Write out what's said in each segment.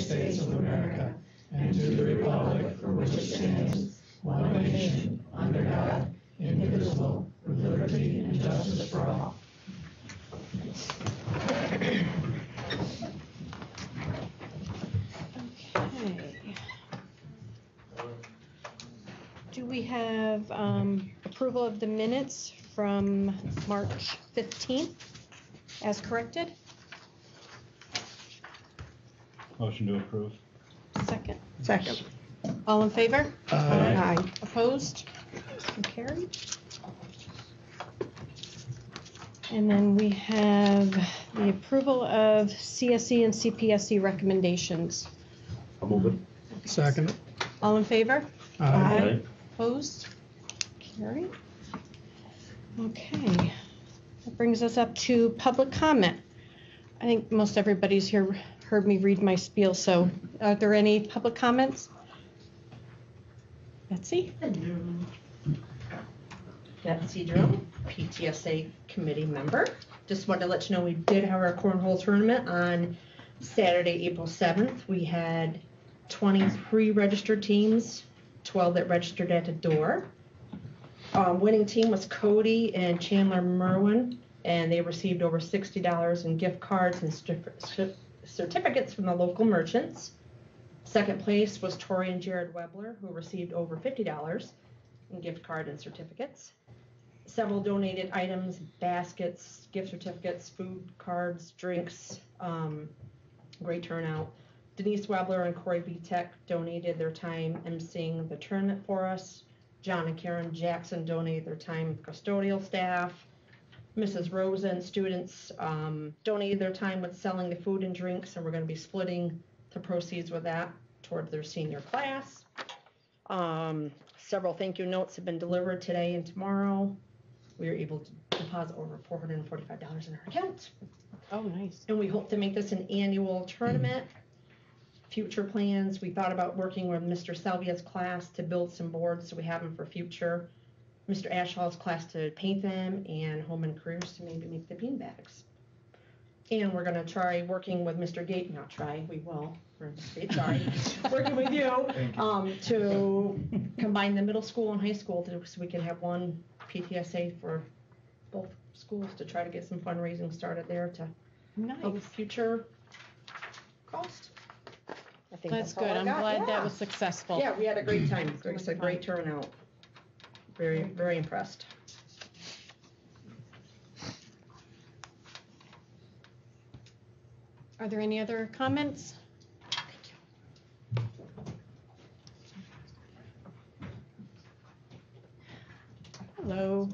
States of America and to the republic for which it stands, one nation, under God, indivisible, with liberty and justice for all. Okay. Do we have approval of the minutes from March 15th as corrected? Motion to approve. Second. Second. All in favor? Aye. Opposed? Motion carried. And then we have the approval of CSE and CPSE recommendations. I'll move it. Second. All in favor? Aye. Opposed? Carried. Okay. That brings us up to public comment. I think most everybody's here heard me read my spiel, so are there any public comments? Betsy? Hello. Betsy Drill, PTSA committee member. Just wanted to let you know we did have our cornhole tournament on Saturday, April 7th. We had 20 pre-registered teams, 12 that registered at the door. Winning team was Cody and Chandler Merwin, and they received over $60 in gift cards and certificates from the local merchants. Second place was Tori and Jared Webler, who received over $50 in gift card and certificates. Several donated items, baskets, gift certificates, food, cards, drinks, great turnout. Denise Webler and Corey Vitek donated their time emceeing the tournament for us. John and Karen Jackson donated their time custodial staff. Mrs. Rosen, students donated their time with selling the food and drinks, and we're going to be splitting the proceeds with that toward their senior class. Several thank you notes have been delivered today and tomorrow. We were able to deposit over $445 in our account. Oh, nice. And we hope to make this an annual tournament. Future plans, we thought about working with Mr. Salvia's class to build some boards so we have them for future. Mr. Ashall's class to paint them, and Home and Careers to maybe make the bean bags. And we're gonna try working with Mr. Gate, not try, we will, or Mr. Gate, sorry, working with you, to combine the middle school and high school so we can have one PTSA for both schools to try to get some fundraising started there to help Nice. future cost. I think That's all good. I I'm got. glad Yeah. that was successful. Yeah, we had a great time. It's a great turnout. Very, very impressed. Are there any other comments? Hello.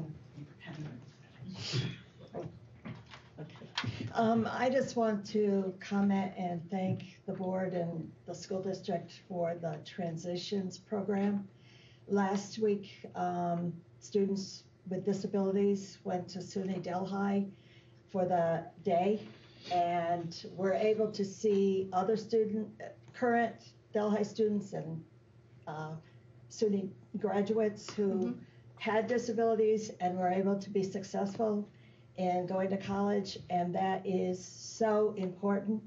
I just want to comment and thank the board and the school district for the transitions program. Last week, students with disabilities went to SUNY Delhi for the day, and were able to see other current Delhi students and SUNY graduates who had disabilities and were able to be successful in going to college, and that is so important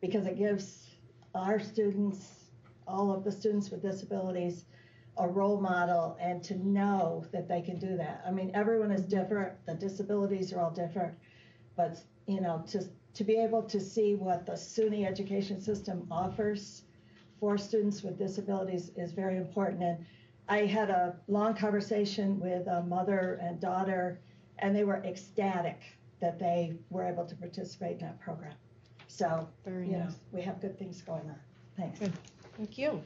because it gives our students, all of the students with disabilities, a role model and to know that they can do that. I mean, everyone is different, the disabilities are all different, but you know, to be able to see what the SUNY education system offers for students with disabilities is very important. And I had a long conversation with a mother and daughter, and they were ecstatic that they were able to participate in that program. So, Very you know, nice. we have good things going on. Thanks. Good. Thank you.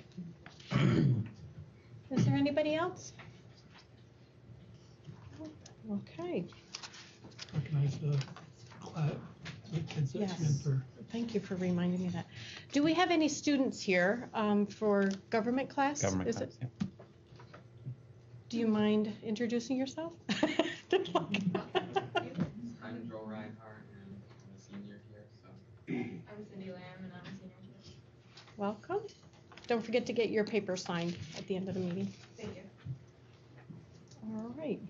Is there anybody else? Okay. Recognize the kids that come in Yes. for. Thank you for reminding me of that. Do we have any students here for government class? Government Is class, it? Do you mind introducing yourself? I'm Joel Reinhardt, and I'm a senior here, so. I'm Cindy Lamb, and I'm a senior here. Welcome. Don't forget to get your paper signed at the end of the meeting. Thank you. All right.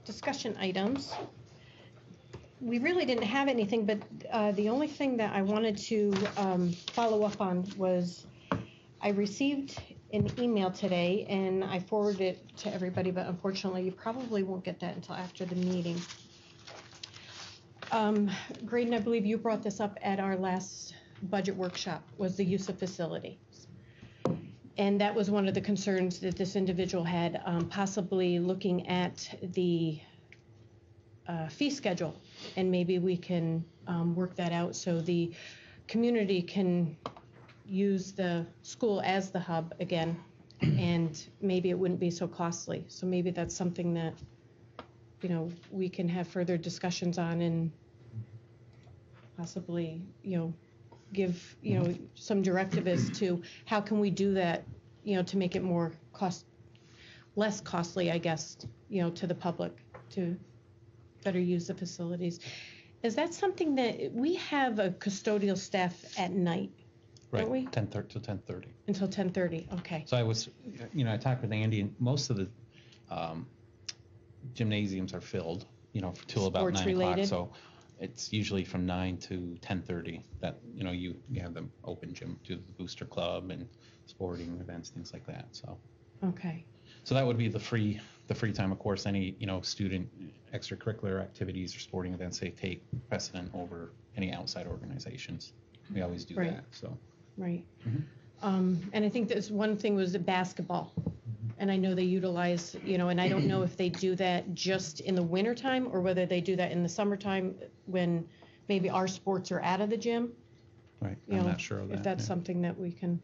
Discussion items. we really didn't have anything, but the only thing that I wanted to follow up on was I received an email today, and I forwarded it to everybody, but unfortunately, you probably won't get that until after the meeting. Graydon, I believe you brought this up at our last budget workshop, was the use of facilities. And that was one of the concerns that this individual had, possibly looking at the fee schedule, and maybe we can work that out so the community can use the school as the hub again, and maybe it wouldn't be so costly. So maybe that's something that, you know, we can have further discussions on and possibly, you know, give, you know, some directive as to how can we do that, you know, to make it less costly, I guess, you know, to the public to better use the facilities. Is that something that we have a custodial staff at night? Right, Don't we? 10:30 to 10:30. Until 10:30, okay. So I was, you know, I talked with Andy, and most of the gymnasiums are filled, you know, till about 9 o'clock. Sports-related? So it's usually from 9 to 10:30 that, you know, you have the open gym, do the booster club and sporting events, things like that. So Okay, so that would be the free time. Of course, any, you know, student extracurricular activities or sporting events, they take precedent over any outside organizations. We always do Right. that. So right. Mhm. And I think this one thing was the basketball. And I know they utilize, you know, and I don't know if they do that just in the wintertime or whether they do that in the summertime when maybe our sports are out of the gym. right, You I'm know, not sure of that. if that's yeah. something that we can,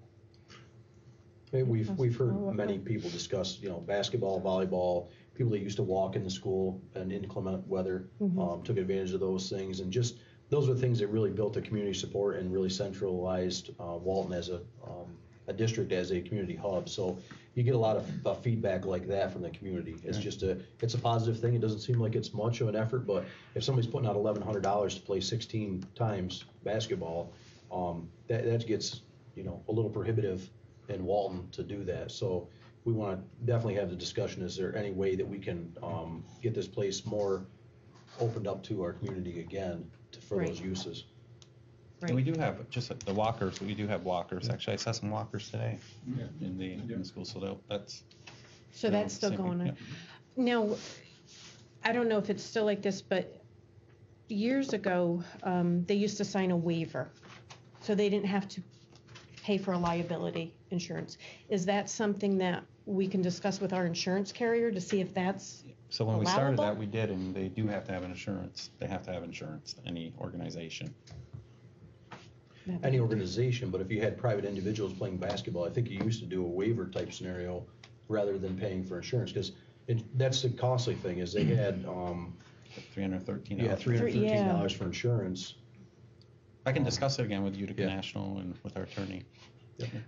We've heard Oh, okay. many people discuss, you know, basketball, volleyball, people that used to walk in the school in inclement weather, Mhm. took advantage of those things. And just, those are things that really built the community support and really centralized Walton as a district, as a community hub. So you get a lot of feedback like that from the community. It's Right. just it's a positive thing. It doesn't seem like it's much of an effort, but if somebody's putting out $1,100 to play 16 times basketball, that gets, you know, a little prohibitive in Walton to do that. So we want to definitely have the discussion, is there any way that we can get this place more opened up to our community again for Right. those uses? And we do have just the walkers. We do have walkers. Actually, I saw some walkers today in the school. So that's so that's still same thing, going on. yeah. Now, I don't know if it's still like this, but years ago, they used to sign a waiver. So they didn't have to pay for a liability insurance. Is that something that we can discuss with our insurance carrier to see if that's So when we started allowable? that, we did, and they do have to have an insurance. They have to have insurance, any organization. Any organization, but if you had private individuals playing basketball, I think you used to do a waiver type scenario rather than paying for insurance, because that's the costly thing, is they had, $313. yeah, $313 Yeah. for insurance. I can discuss it again with Utica Yeah. National and with our attorney.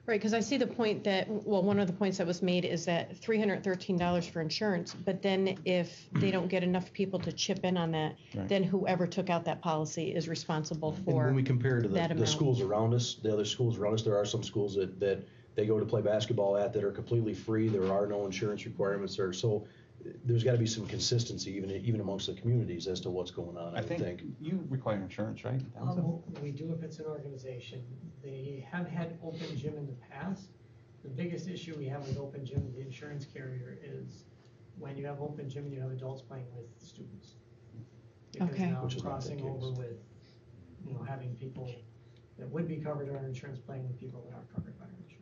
Right, because I see the point that, well, one of the points that was made is that $313 for insurance, but then if they don't get enough people to chip in on that, Right. then whoever took out that policy is responsible And when for we compare to that the amount. schools around us, the other schools around us, there are some schools that they go to play basketball at that are completely free. There are no insurance requirements there. So there's got to be some consistency even amongst the communities as to what's going on, I would think. you require insurance, right? We do if it's an organization. They have had open gym in the past. The biggest issue we have with open gym with the insurance carrier is when you have open gym and you have adults playing with students. Because Okay. now Which it's is not the crossing case. over with, you know, having people that would be covered under our insurance playing with people that aren't covered by our insurance.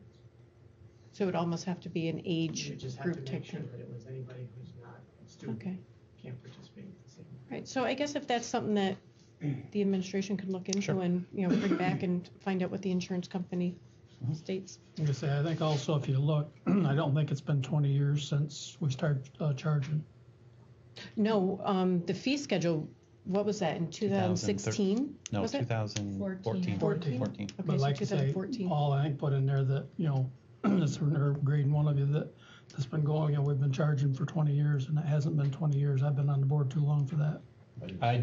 So it would almost have to be an age You just have group to type make sure thing. that it was anybody who's not a student Okay, can't participate at the same time. right, so I guess if that's something that the administration could look into Sure. and, you know, bring back and find out what the insurance company states. Like I say, I think also if you look, I don't think it's been 20 years since we started charging. No, the fee schedule, what was that, in 2016? No, Was it? 2014. 14. Okay, But so like I say, 2014. Paul, I think put in there that, you know, this or grading one of you that's been going, you know, we've been charging for 20 years and it hasn't been 20 years. I've been on the board too long for that.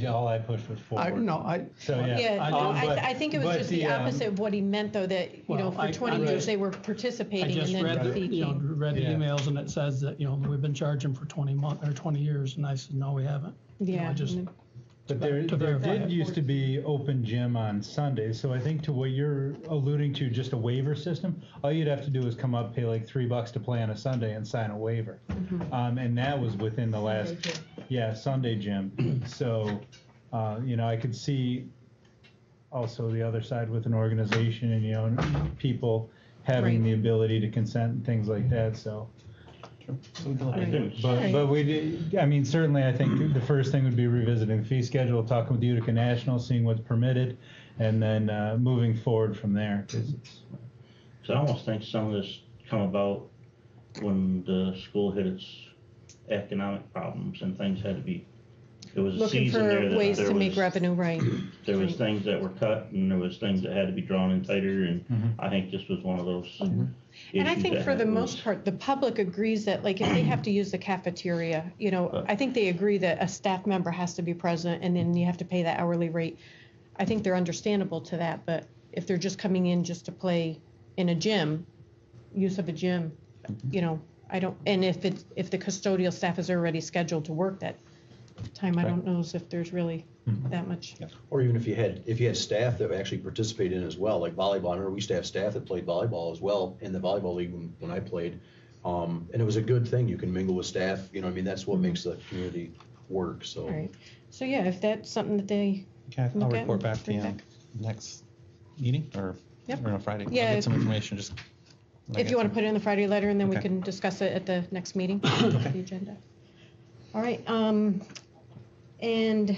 All I pushed was forward. So, yeah. Yeah, no, But- I think it was but just the opposite of what he meant, though, that, you know, Well, for I 20 read- years they were I participating just and then read the the, fee you know, came. read the Yeah. emails and it says that, you know, we've been charging for 20 years and I said, no, we haven't. You know, Yeah, I just, and But there To verify did it. used to be open gym on Sundays, so I think to what you're alluding to, just a waiver system, all you'd have to do is come up, pay like $3 to play on a Sunday and sign a waiver. And that was within the last, Sunday gym. So, I could see also the other side with an organization and, people having Right. the ability to consent and things like that, so. So we can look into it. But we did, I mean, certainly I think the first thing would be revisiting the fee schedule, talking with Utica National, seeing what's permitted, and then moving forward from there. 'Cause it's, So I almost think some of this come about when the school hit its economic problems and things had to be, there was a Looking season there for that ways there to make was, revenue, right. there was things that were cut and there was things that had to be drawn in tighter, and I think this was one of those And I issues think that for the was- most part, the public agrees that, like, if they have to use the cafeteria, I think they agree that a staff member has to be present and then you have to pay that hourly rate. I think they're understandable to that, but if they're just coming in just to play in a gym, use of a gym, I don't, and if the custodial staff is already scheduled to work that time, I don't know if there's really that much. Or even if you had staff that actually participated in it as well, like volleyball. I remember we used to have staff that played volleyball as well in the volleyball league when I played. And it was a good thing. You can mingle with staff. That's what makes the community work. So. All right. So yeah, if that's something that they Okay, I'll look at report and back to bring you back. next meeting or on a Friday. Yeah. I'll get some information. Just If you want to put it in the Friday letter, and then we Okay. can discuss it at the next meeting, the agenda. All right, and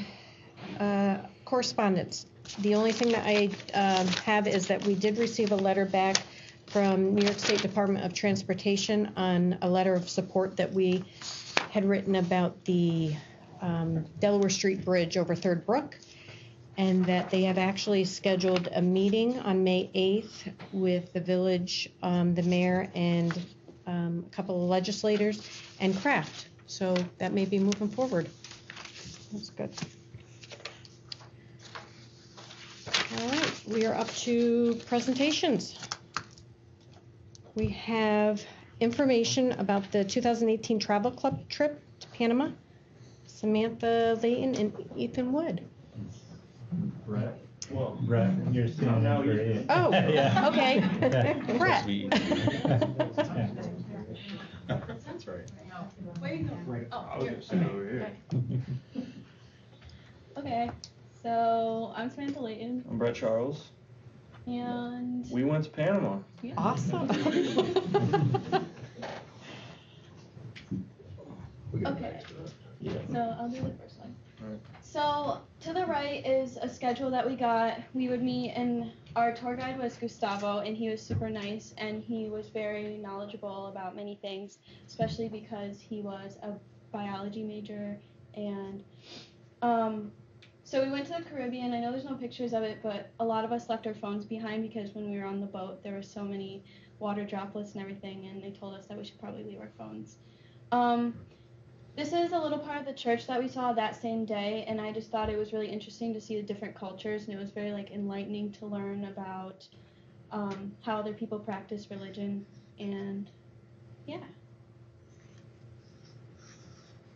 correspondence. The only thing that I have is that we did receive a letter back from New York State Department of Transportation on a letter of support that we had written about the Delaware Street Bridge over Third Brook, and that they have actually scheduled a meeting on May 8th with the village, the mayor, and a couple of legislators, and Kraft. So that may be moving forward. That's good. All right, we are up to presentations. We have information about the 2018 Travel Club trip to Panama. Samantha Layton and Ethan Wood. Brett, you're sitting there for it. Oh, Yeah. okay. Yeah. Brett. That's right. Where you going? Oh, here. over here. Okay, so I'm Samantha Layton, I'm Brett Charles. and We went to Panama. yeah. Awesome. Okay, Yeah. so I'll do the first one. Alright. So to the right is a schedule that we got. We would meet, and our tour guide was Gustavo, and he was super nice, and he was very knowledgeable about many things, especially because he was a biology major. And so we went to the Caribbean. I know there's no pictures of it, but a lot of us left our phones behind because when we were on the boat, there were so many water droplets and everything, and they told us that we should probably leave our phones. This is a little part of the church that we saw that same day, and I just thought it was really interesting to see the different cultures, and it was very enlightening to learn about how other people practice religion, and yeah.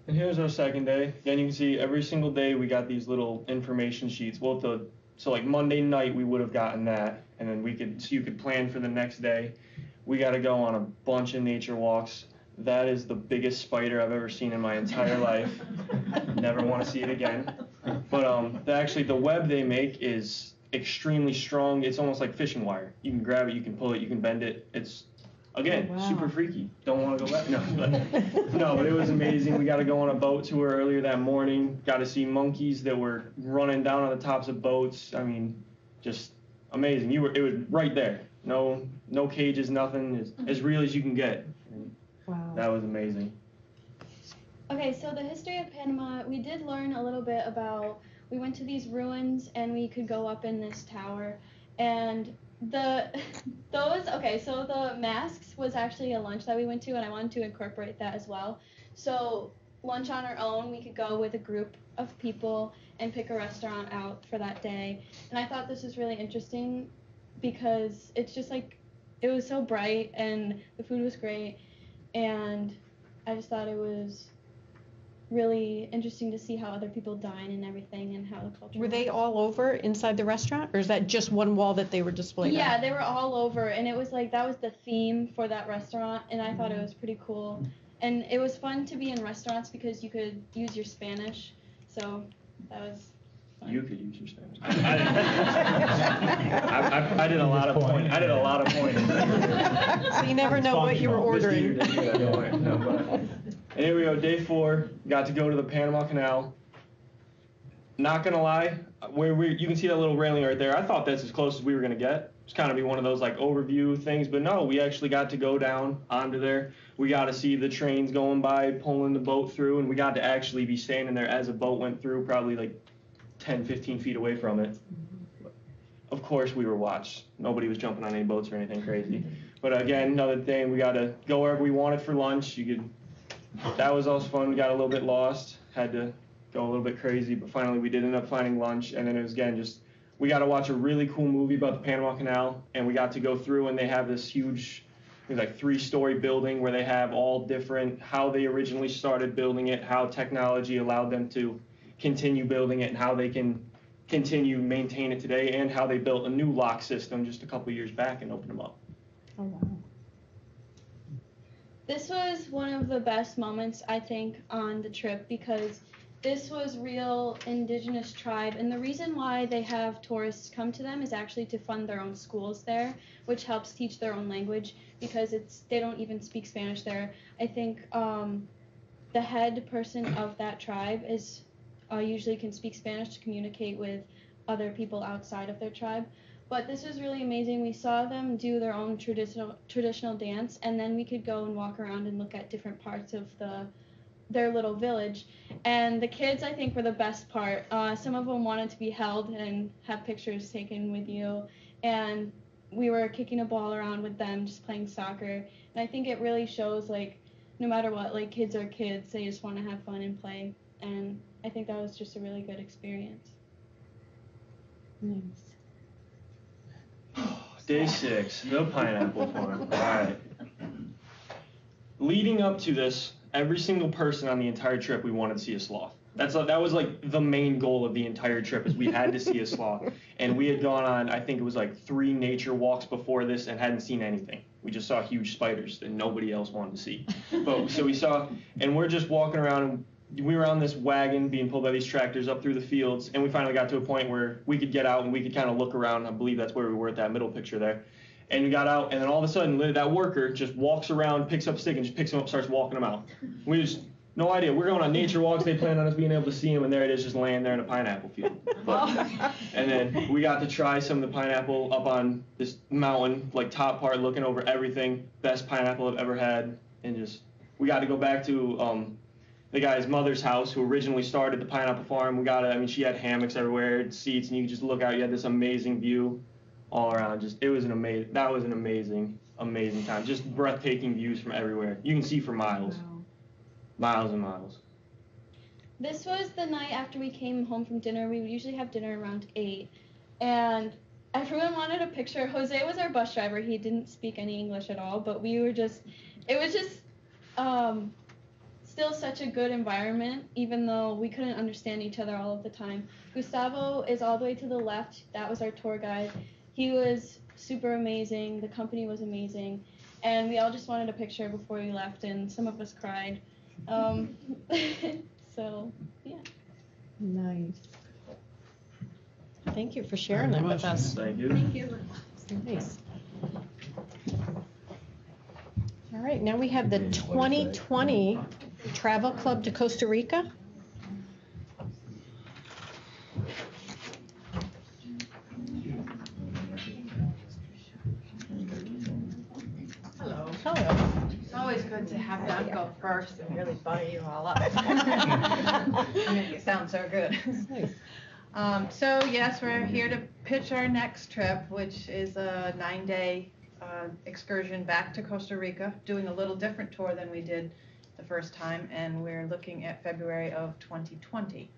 And here's our second day. Again, you can see every single day we got these little information sheets. So like Monday night we would have gotten that, and then you could plan for the next day. We got to go on a bunch of nature walks. That is the biggest spider I've ever seen in my entire life. Never want to see it again. But actually, the web they make is extremely strong. It's almost like fishing wire. You can grab it, you can pull it, you can bend it. It's, again, Oh, wow. super freaky. Don't want to go back. No, but it was amazing. We got to go on a boat tour earlier that morning. Got to see monkeys that were running down on the tops of boats. I mean, just amazing. It was right there. No cages, nothing. As real as you can get. Wow. That was amazing. Okay, so the history of Panama, we did learn a little bit about, we went to these ruins and we could go up in this tower, and so the masks was actually a lunch that we went to, and I wanted to incorporate that as well. So lunch on our own, we could go with a group of people and pick a restaurant out for that day, and I thought this was really interesting because it's just it was so bright and the food was great, and I just thought it was really interesting to see how other people dine and everything and how the culture. Were they works. all over inside the restaurant, or is that just one wall that they were displayed on? Yeah, they were all over, and it was like that was the theme for that restaurant, and I thought it was pretty cool. And it was fun to be in restaurants because you could use your Spanish, so that was fun. You could use your Spanish. I did a lot of pointing. I did a lot of pointing. So you never know what you were ordering. And here we go, day 4. Got to go to the Panama Canal. Not gonna lie, you can see that little railing right there. I thought that's as close as we were gonna get. It's kind of be one of those like overview things, but no, we actually got to go down onto there. We got to see the trains going by, pulling the boat through, and we got to actually be standing there as a boat went through, probably like 10, 15 feet away from it. Of course, we were watched. Nobody was jumping on any boats or anything crazy. But again, another thing, we got to go wherever we wanted for lunch. That was also fun. We got a little bit lost, had to go a little bit crazy, but finally we did end up finding lunch. And then it was again we got to watch a really cool movie about the Panama Canal, and we got to go through, and they have this huge, like 3-story building where they have all different, how they originally started building it, how technology allowed them to continue building it, and how they can continue maintain it today, and how they built a new lock system just a couple years back and opened them up. Oh, wow. This was one of the best moments, I think, on the trip because this was real indigenous tribe, and the reason why they have tourists come to them is actually to fund their own schools there, which helps teach their own language because they don't even speak Spanish there. I think the head person of that tribe is usually can speak Spanish to communicate with other people outside of their tribe. But this was really amazing. We saw them do their own traditional dance, and then we could go and walk around and look at different parts of their little village. And the kids, I think, were the best part. Some of them wanted to be held and have pictures taken with you, and we were kicking a ball around with them, just playing soccer. And I think it really shows, like, no matter what, like, kids are kids. They just want to have fun and play. And I think that was just a really good experience. Nice. Day 6, the Pineapple Farm. All right. Leading up to this, every single person on the entire trip, we wanted to see a sloth. That was like the main goal of the entire trip, is we had to see a sloth. And we had gone on, I think it was like 3 nature walks before this and hadn't seen anything. We just saw huge spiders that nobody else wanted to see. But so we saw, and we're just walking around, and we were on this wagon being pulled by these tractors up through the fields, and we finally got to a point where we could get out and we could kind of look around. I believe that's where we were at that middle picture there. And we got out, and then all of a sudden, that worker just walks around, picks up a stick, and just picks him up, starts walking him out. We just, no idea. We're going on nature walks. They planned on us being able to see him, and there it is, just laying there in a pineapple field. And then we got to try some of the pineapple up on this mountain, like top part, looking over everything. Best pineapple I've ever had. And just, we got to go back to the guy's mother's house who originally started the pineapple farm. She had hammocks everywhere, seats, and you could just look out. You had this amazing view all around. That was an amazing time. Just breathtaking views from everywhere. You can see for miles. Wow. Miles and miles. This was the night after we came home from dinner. We would usually have dinner around 8. And everyone wanted a picture. Jose was our bus driver. He didn't speak any English at all, but it was just still such a good environment, even though we couldn't understand each other all of the time. Gustavo is all the way to the left. That was our tour guide. He was super amazing. The company was amazing. And we all just wanted a picture before we left, and some of us cried. So, yeah. Nice. Thank you for sharing that with us. Thank you. Thank you. Nice. All right, now we have the 2020 Travel Club to Costa Rica. Hello. Hello. It's always good to have them go first and really butter you all up. Make it sound so good. So yes, we're here to pitch our next trip, which is a 9-day excursion back to Costa Rica, doing a little different tour than we did the first time, and we're looking at February of 2020.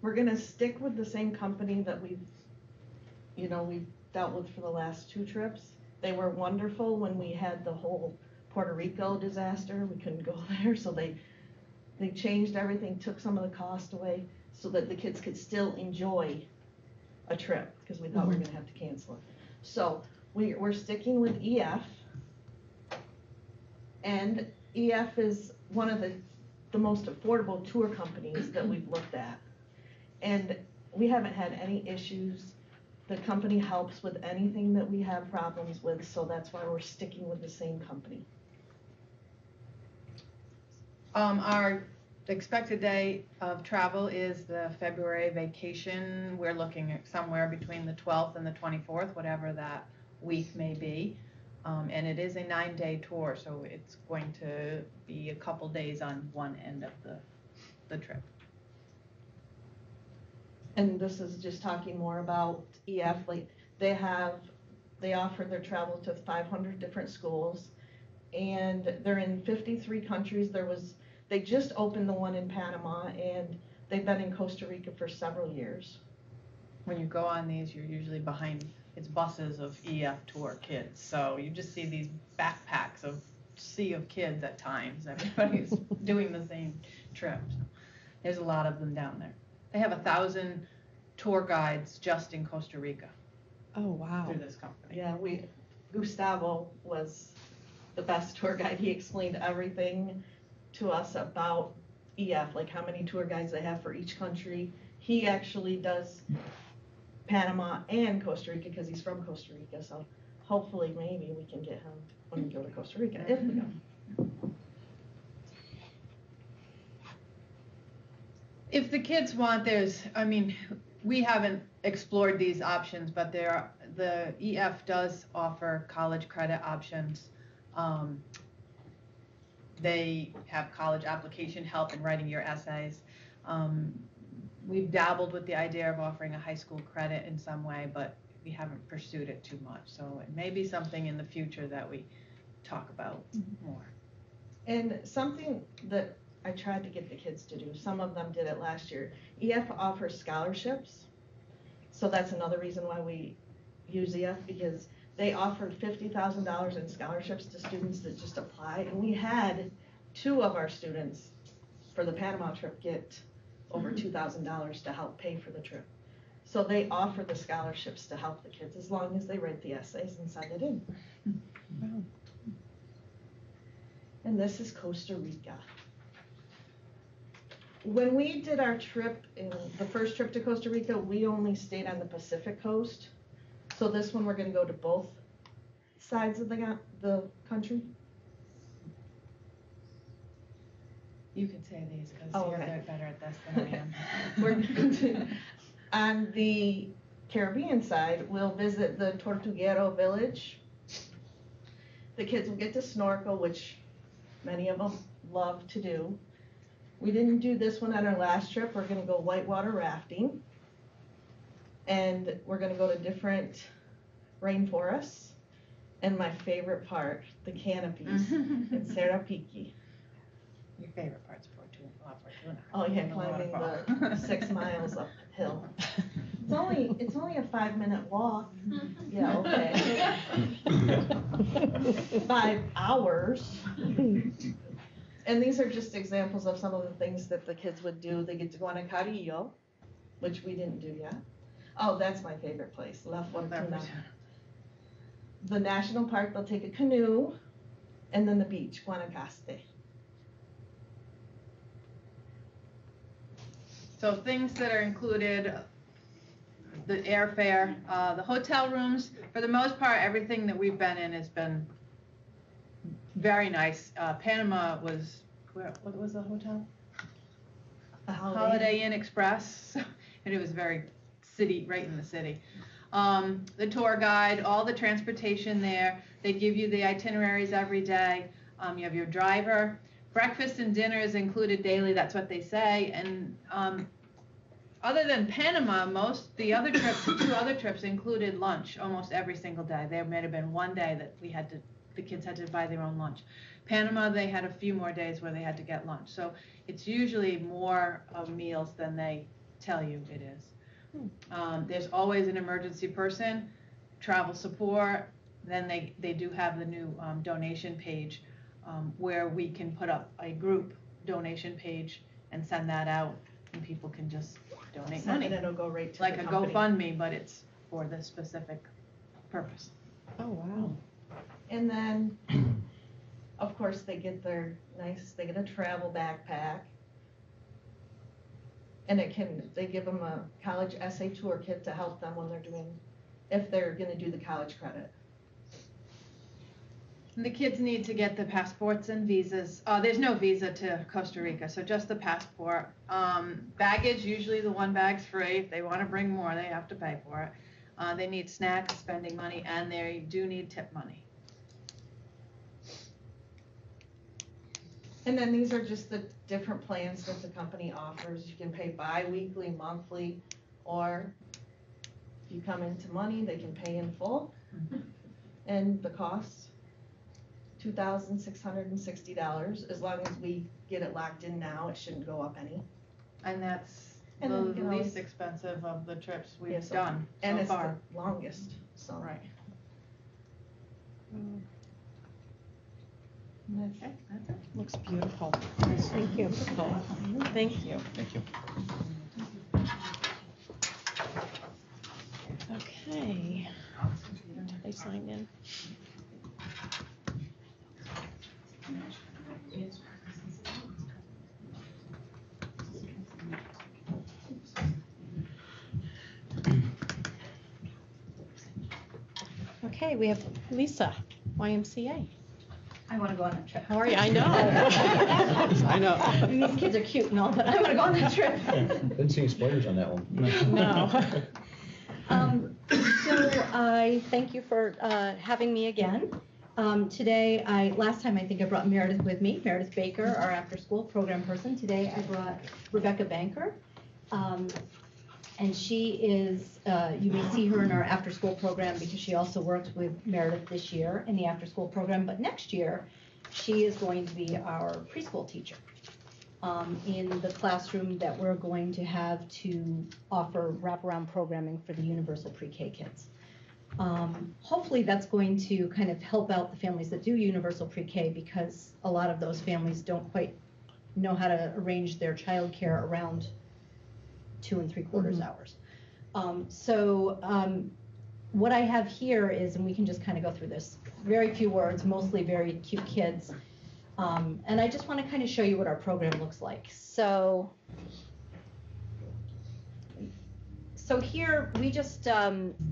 We're gonna stick with the same company that we've dealt with for the last 2 trips. They were wonderful when we had the whole Puerto Rico disaster. We couldn't go there, so they They changed everything, took some of the cost away so that the kids could still enjoy a trip, because we thought we were gonna have to cancel it. So we're sticking with EF. And EF is one of the most affordable tour companies that we've looked at. And we haven't had any issues. The company helps with anything that we have problems with, so that's why we're sticking with the same company. Our expected day of travel is the February vacation. We're looking at somewhere between the 12th and the 24th, whatever that week may be. And it is a 9-day tour, so it's going to be a couple days on one end of the trip. And this is just talking more about EF, like they offer their travel to 500 different schools, and they're in 53 countries. They just opened the one in Panama, and they've been in Costa Rica for several years. When you go on these, you're usually behind, it's buses of EF tour kids, so you just see these backpacks of sea of kids at times. Everybody's doing the same trip. So there's a lot of them down there. They have 1,000 tour guides just in Costa Rica. Oh, wow. Through this company. Yeah, Gustavo was the best tour guide. He explained everything to us about EF, like how many tour guides they have for each country. He actually does Panama and Costa Rica because he's from Costa Rica, so hopefully maybe we can get him when we go to Costa Rica, if we go. If the kids want, we haven't explored these options, but the EF does offer college credit options. They have college application help in writing your essays. We've dabbled with the idea of offering a high school credit in some way, but we haven't pursued it too much. So it may be something in the future that we talk about more. And something that I tried to get the kids to do, some of them did it last year, EF offers scholarships. So that's another reason why we use EF, because they offered $50,000 in scholarships to students that just apply. And we had 2 of our students for the Panama trip get over $2,000 to help pay for the trip. So they offer the scholarships to help the kids as long as they write the essays and send it in. Wow. And this is Costa Rica. When we did our trip, the first trip to Costa Rica, we only stayed on the Pacific coast. So this one, we're gonna go to both sides of the country. You can say these because Oh, you're okay. better at this than I am. We're going to, on the Caribbean side, we'll visit the Tortuguero village. The kids will get to snorkel, which many of them love to do. We didn't do this one on our last trip. We're gonna go whitewater rafting. And we're gonna go to different rainforests. And my favorite part, the canopies in Sarapiqui. Your favorite part's Fortuna. Oh yeah, climbing the 6 miles uphill. It's only a 5-minute walk. Yeah, okay. 5 hours. And these are just examples of some of the things that the kids would do. They get to go on a carrillo, which we didn't do yet. Oh, that's my favorite place, La Fortuna. The national park, they'll take a canoe, and then the beach, Guanacaste. So things that are included, the airfare, the hotel rooms, for the most part, everything that we've been in has been very nice. Panama was, what was the hotel? Holiday Inn Express, and it was very city, right in the city. The tour guide, all the transportation there, they give you the itineraries every day. You have your driver. Breakfast and dinner is included daily, that's what they say. And other than Panama, the other trips, 2 other trips included lunch almost every single day. There may have been one day that the kids had to buy their own lunch. Panama, they had a few more days where they had to get lunch. So it's usually more of meals than they tell you it is. There's always an emergency person, travel support. Then they do have the new donation page where we can put up a group donation page and send that out, and people can just donate And money. it'll go right to Like the a company. GoFundMe, but it's for this specific purpose. Oh, wow. And then, of course, they get a travel backpack. And they give them a college essay tour kit to help them when if they're gonna do the college credit. And the kids need to get the passports and visas. There's no visa to Costa Rica, so just the passport. Baggage, usually the one bag's free. If they wanna bring more, they have to pay for it. They need snacks, spending money, and they do need tip money. And then these are just the different plans that the company offers. You can pay bi-weekly, monthly, or if you come into money, they can pay in full. And the cost, $2,660. As long as we get it locked in now, it shouldn't go up any. And that's And the then we can always- least expensive of the trips we've Yes, done and so it's far. the longest, so. Right. Okay, that's it. Looks beautiful. Thank you. Thank you. Thank you. Okay. They signed in. Okay, we have Lisa, YMCA. I want to go on that trip. How are you? I know. I know. I mean, these kids are cute and all, but I want to go on that trip. Didn't see any spiders on that one. No. So I thank you for having me again. Today, last time I think I brought Meredith with me, Meredith Baker, our after-school program person. Today I brought Rebecca Banker. And she is, you may see her in our after-school program because she also worked with Meredith this year in the after-school program. But next year, she is going to be our preschool teacher in the classroom that we're going to have to offer wraparound programming for the universal pre-K kids. Hopefully that's going to kind of help out the families that do universal pre-K because a lot of those families don't quite know how to arrange their childcare around 2 3/4 hours. What I have here is, and we can just kind of go through this, very few words, mostly very cute kids. And I just want to kind of show you what our program looks like. So here we just,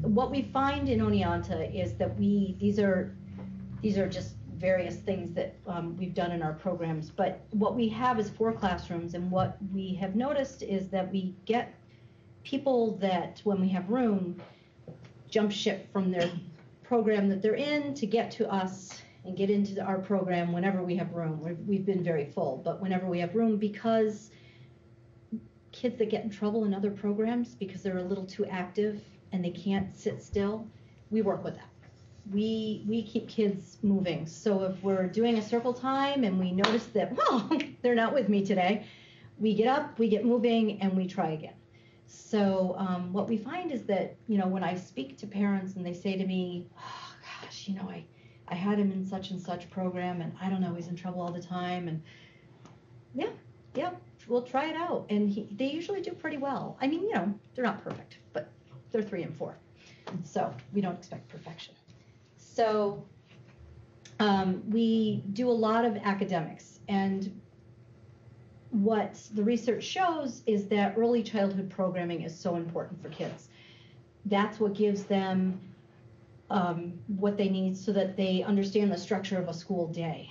what we find in Oneonta is that these are just various things that we've done in our programs, but what we have is 4 classrooms, and what we have noticed is that we get people that, when we have room, jump ship from their program that they're in to get to us and get into our program whenever we have room. We've been very full, but whenever we have room, because kids that get in trouble in other programs because they're a little too active and they can't sit still, we work with that. We keep kids moving. So if we're doing a circle time and we notice that, well, they're not with me today, we get up, we get moving, and we try again. So what we find is that, when I speak to parents and they say to me, oh, gosh, I had him in such and such program and I don't know, he's in trouble all the time. And yeah, we'll try it out. And they usually do pretty well. I mean, they're not perfect, but they're 3 and 4. So we don't expect perfection. So we do a lot of academics, and what the research shows is that early childhood programming is so important for kids. That's what gives them what they need so that they understand the structure of a school day.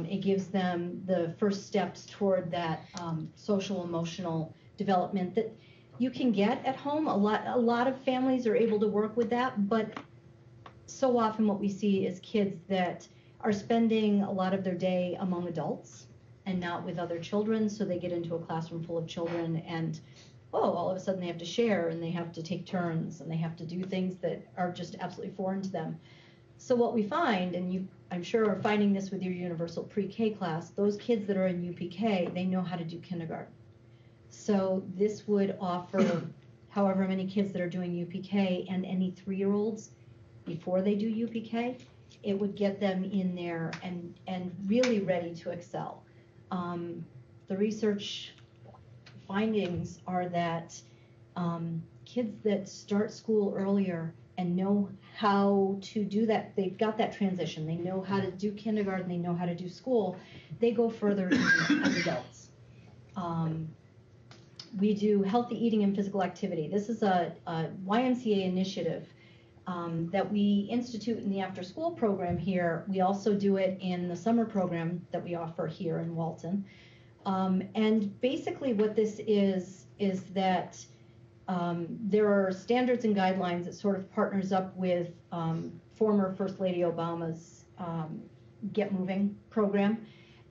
It gives them the first steps toward that social emotional development that you can get at home. A lot of families are able to work with that, but so often what we see is kids that are spending a lot of their day among adults and not with other children, so they get into a classroom full of children and, all of a sudden they have to share and they have to take turns and they have to do things that are just absolutely foreign to them. So what we find, and you, I'm sure, are finding this with your universal pre-K class, those kids that are in UPK, they know how to do kindergarten. So this would offer however many kids that are doing UPK and any 3-year-olds before they do UPK, it would get them in there and really ready to excel. the research findings are that kids that start school earlier and know how to do that, they've got that transition, they know how to do kindergarten, they know how to do school, they go further as adults. We do healthy eating and physical activity. This is a YMCA initiative that we institute in the after-school program here. We also do it in the summer program that we offer here in Walton. And basically what this is that there are standards and guidelines that sort of partners up with former First Lady Obama's Get Moving program.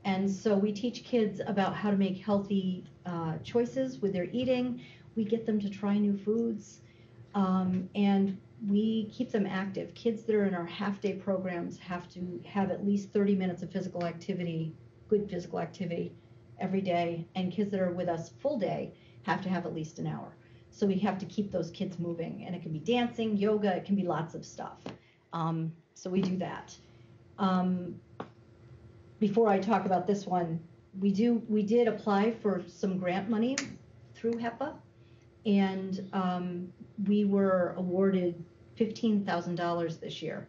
And so we teach kids about how to make healthy choices with their eating. We get them to try new foods. And we keep them active. Kids that are in our half-day programs have to have at least 30 minutes of physical activity, good physical activity every day. And kids that are with us full day have to have at least an hour. So we have to keep those kids moving. And it can be dancing, yoga, it can be lots of stuff. So we do that. Before I talk about this one, we did apply for some grant money through HEPA, and we were awarded $15,000 this year,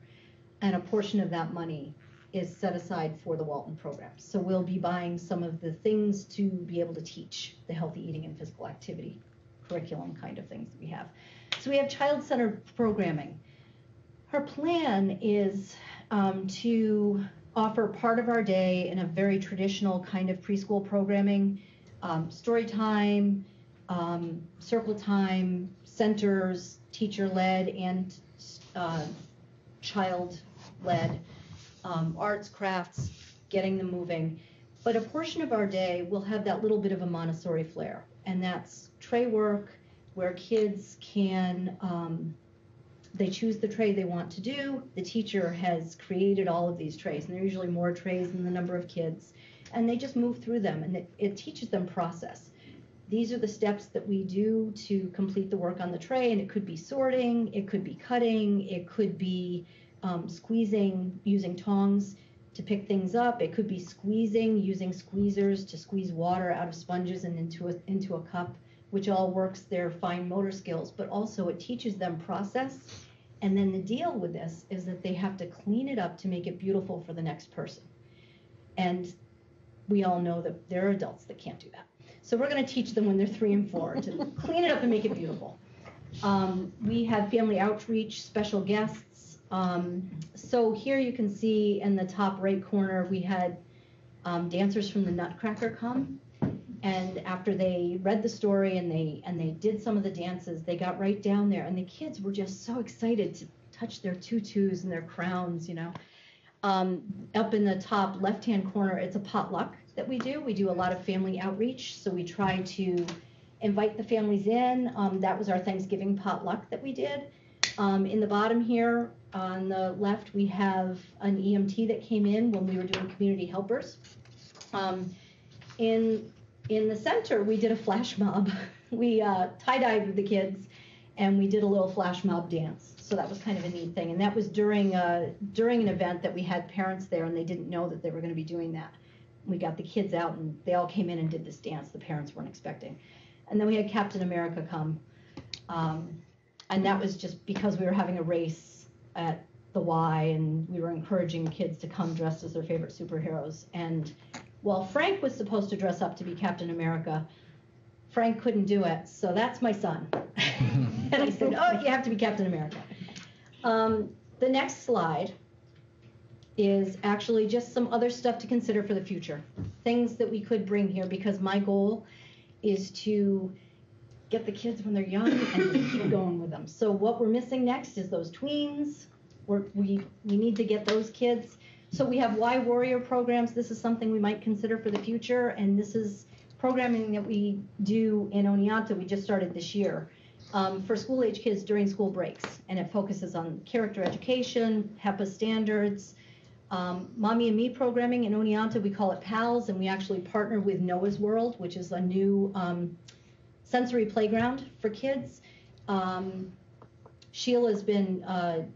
and a portion of that money is set aside for the Walton program. So we'll be buying some of the things to be able to teach the healthy eating and physical activity curriculum kind of things that we have. So we have child-centered programming. Our plan is to offer part of our day in a very traditional kind of preschool programming, story time, circle time, centers, teacher-led and child-led, arts, crafts, getting them moving. But a portion of our day will have that little bit of a Montessori flair, and that's tray work where kids can they choose the tray they want to do. The teacher has created all of these trays, and there are usually more trays than the number of kids, and they just move through them, and it teaches them process. These are the steps that we do to complete the work on the tray, and it could be sorting, it could be cutting, it could be squeezing using tongs to pick things up, it could be squeezing using squeezers to squeeze water out of sponges and into a cup, which all works their fine motor skills, but also it teaches them process. And then the deal with this is that they have to clean it up to make it beautiful for the next person. And we all know that there are adults that can't do that. So we're going to teach them when they're 3 and 4 to clean it up and make it beautiful. We have family outreach, special guests. So here you can see in the top right corner, we had dancers from the Nutcracker come. And after they read the story and they did some of the dances, they got right down there, and the kids were just so excited to touch their tutus and their crowns, you know. Up in the top left-hand corner, it's a potluck that we do. We do a lot of family outreach, so we try to invite the families in. That was our Thanksgiving potluck that we did. In the bottom here on the left, we have an EMT that came in when we were doing community helpers. In the center, we did a flash mob. We tie-dyed with the kids, and we did a little flash mob dance. So that was kind of a neat thing. And that was during an event that we had parents there, and they didn't know that they were going to be doing that. We got the kids out, and they all came in and did this dance the parents weren't expecting. And then we had Captain America come. And that was just because we were having a race at the Y, and we were encouraging kids to come dressed as their favorite superheroes. And well, Frank was supposed to dress up to be Captain America. Frank couldn't do it, so that's my son. And I said, oh, you have to be Captain America. The next slide is actually just some other stuff to consider for the future. Things that we could bring here, because my goal is to get the kids when they're young and keep going with them. So what we're missing next is those tweens. We need to get those kids. So we have Y Warrior programs. This is something we might consider for the future, and this is programming that we do in Oneonta. We just started this year for school-age kids during school breaks, and it focuses on character education, HEPA standards, Mommy and Me programming in Oneonta. We call it PALS, and we actually partner with Noah's World, which is a new sensory playground for kids. Sheila's been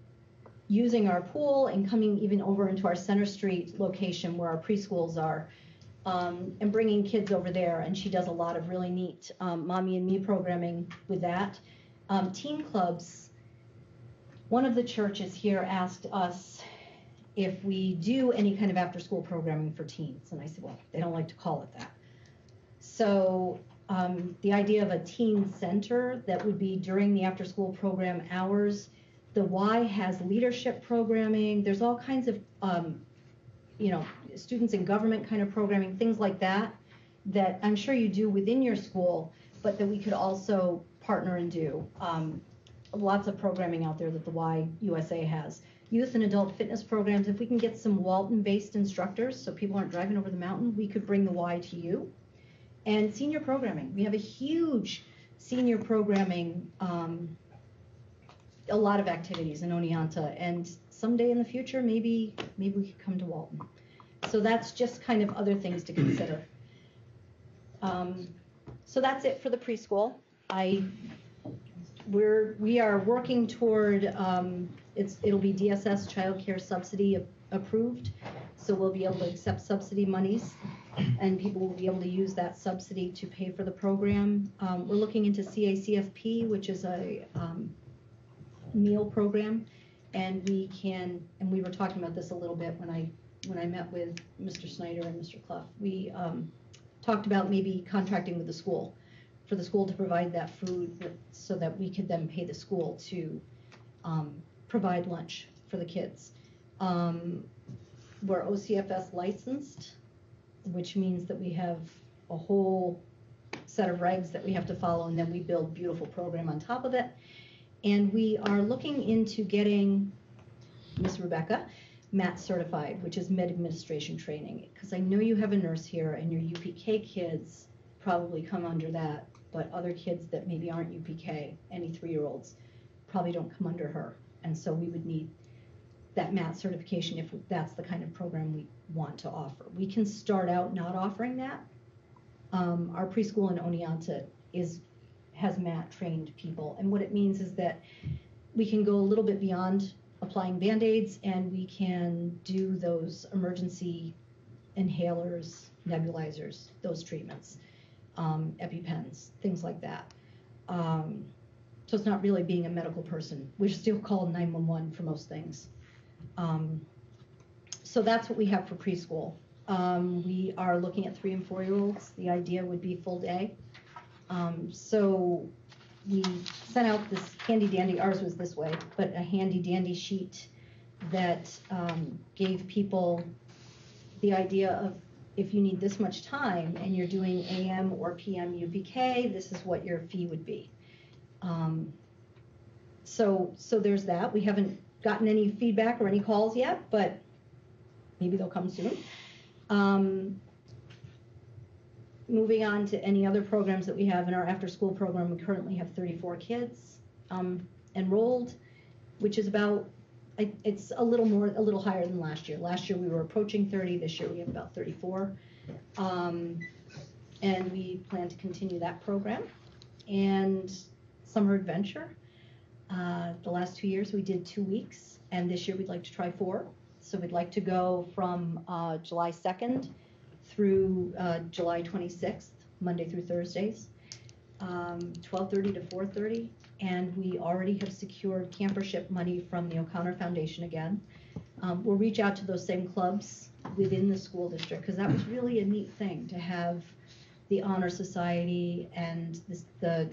using our pool and coming even over into our Center Street location where our preschools are and bringing kids over there. And she does a lot of really neat Mommy and Me programming with that. Teen clubs, one of the churches here asked us if we do any kind of after-school programming for teens. And I said, well, they don't like to call it that. So the idea of a teen center that would be during the after-school program hours. The Y has leadership programming. There's all kinds of, students in government kind of programming, things like that, that I'm sure you do within your school, but that we could also partner and do. Lots of programming out there that the Y USA has. Youth and adult fitness programs, if we can get some Walton-based instructors so people aren't driving over the mountain, we could bring the Y to you. And senior programming. We have a huge senior programming, a lot of activities in Oneonta, and someday in the future, maybe we could come to Walton. So that's just kind of other things to consider. So that's it for the preschool. We are working toward, it'll be DSS child care subsidy approved, so we'll be able to accept subsidy monies, and people will be able to use that subsidy to pay for the program. We're looking into CACFP, which is a meal program, and we were talking about this a little bit when I met with Mr. Snyder and Mr. Clough. We talked about maybe contracting with the school, for the school to provide that food so that we could then pay the school to provide lunch for the kids. We're OCFS licensed, which means that we have a whole set of regs that we have to follow, and then we build beautiful program on top of it. And we are looking into getting Miss Rebecca MAT certified, which is med administration training, because I know you have a nurse here and your UPK kids probably come under that, but other kids that maybe aren't UPK, any 3-year-olds, probably don't come under her. And so we would need that MAT certification if that's the kind of program we want to offer. We can start out not offering that. Our preschool in Oneonta has MAT trained people, and what it means is that we can go a little bit beyond applying Band-Aids, and we can do those emergency inhalers, nebulizers, those treatments, EpiPens, things like that. So it's not really being a medical person. We're still called 911 for most things. So that's what we have for preschool. We are looking at 3 and 4-year-olds. The idea would be full day. So we sent out this handy dandy, ours was this way, but a handy dandy sheet that gave people the idea of, if you need this much time and you're doing AM or PM UPK, this is what your fee would be. So there's that. We haven't gotten any feedback or any calls yet, but maybe they'll come soon. Moving on to any other programs that we have in our after-school program, we currently have 34 kids enrolled, which is about, it's a little higher than last year. Last year we were approaching 30, this year we have about 34. And we plan to continue that program. And Summer Adventure, the last 2 years we did 2 weeks, and this year we'd like to try 4. So we'd like to go from July 2nd through July 26th, Monday through Thursdays, 12:30 to 4:30, and we already have secured campership money from the O'Connor Foundation again. We'll reach out to those same clubs within the school district, because that was really a neat thing to have the Honor Society and the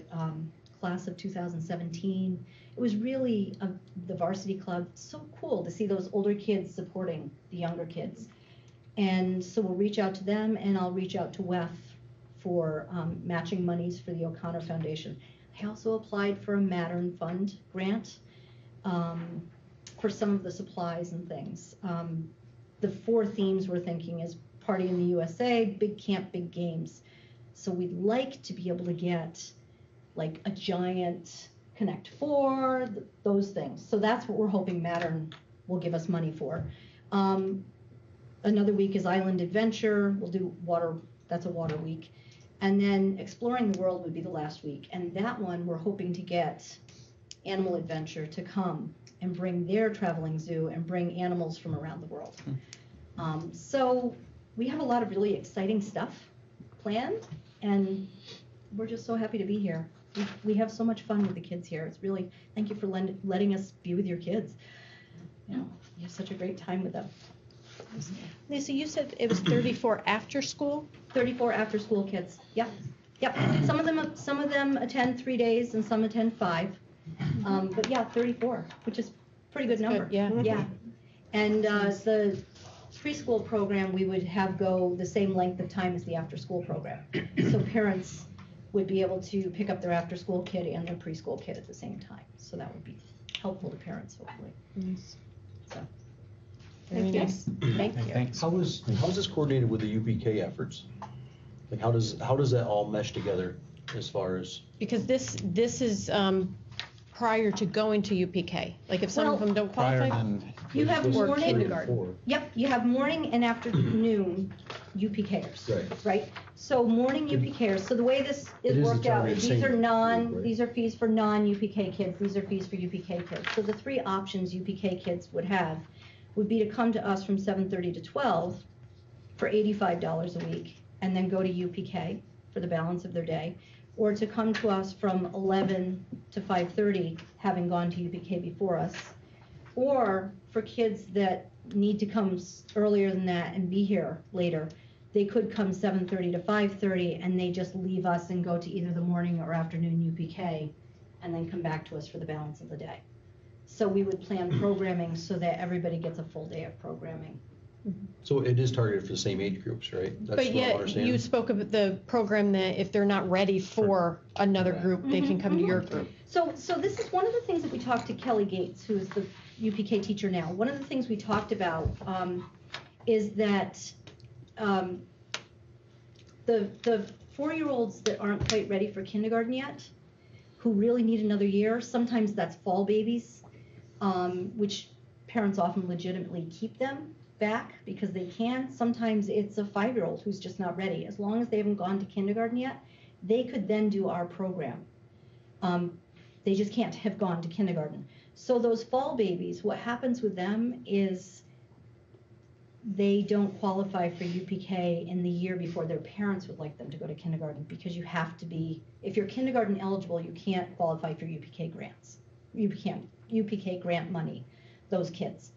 class of 2017. It was really the varsity club, so cool to see those older kids supporting the younger kids. And so we'll reach out to them, and I'll reach out to WEF for matching monies for the O'Connor Foundation. I also applied for a Mattern Fund grant for some of the supplies and things. The 4 themes we're thinking is Party in the USA, Big Camp, Big Games. So we'd like to be able to get like a giant Connect 4, those things. So that's what we're hoping Mattern will give us money for. Another week is Island Adventure. We'll do water, that's a water week. And then Exploring the World would be the last week. And that one, we're hoping to get Animal Adventure to come and bring their traveling zoo and bring animals from around the world. So we have a lot of really exciting stuff planned, and we're just so happy to be here. We have so much fun with the kids here. It's really, thank you for letting us be with your kids. You know, you have such a great time with them. Lisa, you said it was 34 after school? 34 after school kids. Yep. Yep. Some of them attend 3 days and some attend 5. But yeah, 34, which is a pretty good number. Good, yeah. Yeah. And the preschool program, we would have go the same length of time as the after school program. So parents would be able to pick up their after school kid and their preschool kid at the same time. So that would be helpful to parents, hopefully. Nice. So. Very nice. Thank you. Thanks. How is this coordinated with the UPK efforts? Like how does that all mesh together as far as? Because this is prior to going to UPK. Like if some of them don't qualify. You have or morning. kindergarten. Yep, you have morning and afternoon UPKers. Right. So morning UPKers. So the way this is worked out is these are fees for non-UPK kids. These are fees for UPK kids. So the 3 options UPK kids would have would be to come to us from 7:30 to 12 for $85 a week and then go to UPK for the balance of their day, or to come to us from 11 to 5:30 having gone to UPK before us, or for kids that need to come earlier than that and be here later, they could come 7:30 to 5:30 and they just leave us and go to either the morning or afternoon UPK and then come back to us for the balance of the day. So we would plan programming so that everybody gets a full day of programming. So it is targeted for the same age groups, right? That's But what I'm yet, understanding. you spoke of the program that if they're not ready for another group, they can come to your group. So this is one of the things that we talked to Kelly Gates, who is the UPK teacher now. One of the things we talked about is that the 4-year-olds that aren't quite ready for kindergarten yet, who really need another year, sometimes that's fall babies, which parents often legitimately keep them back because they can. Sometimes it's a 5-year-old who's just not ready. As long as they haven't gone to kindergarten yet, they could then do our program. They just can't have gone to kindergarten. So those fall babies, what happens with them is they don't qualify for UPK in the year before their parents would like them to go to kindergarten, because you have to be, if you're kindergarten eligible, you can't qualify for UPK grants. You can't UPK grant money, those kids.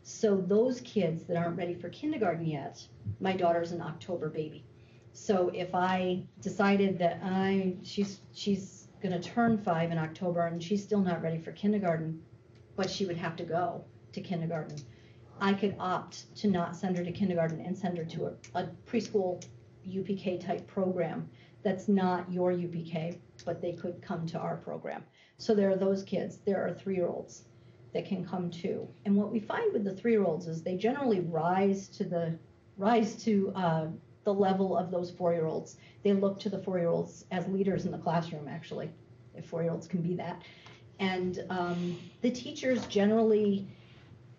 So those kids that aren't ready for kindergarten yet, my daughter's an October baby. So if I decided that she's going to turn 5 in October and she's still not ready for kindergarten, but she would have to go to kindergarten, I could opt to not send her to kindergarten and send her to a preschool UPK type program that's not your UPK, but they could come to our program. So there are those kids. There are 3-year-olds that can come too. And what we find with the 3-year-olds is they generally rise to the level of those 4-year-olds. They look to the 4-year-olds as leaders in the classroom, actually, if 4-year-olds can be that. And the teachers generally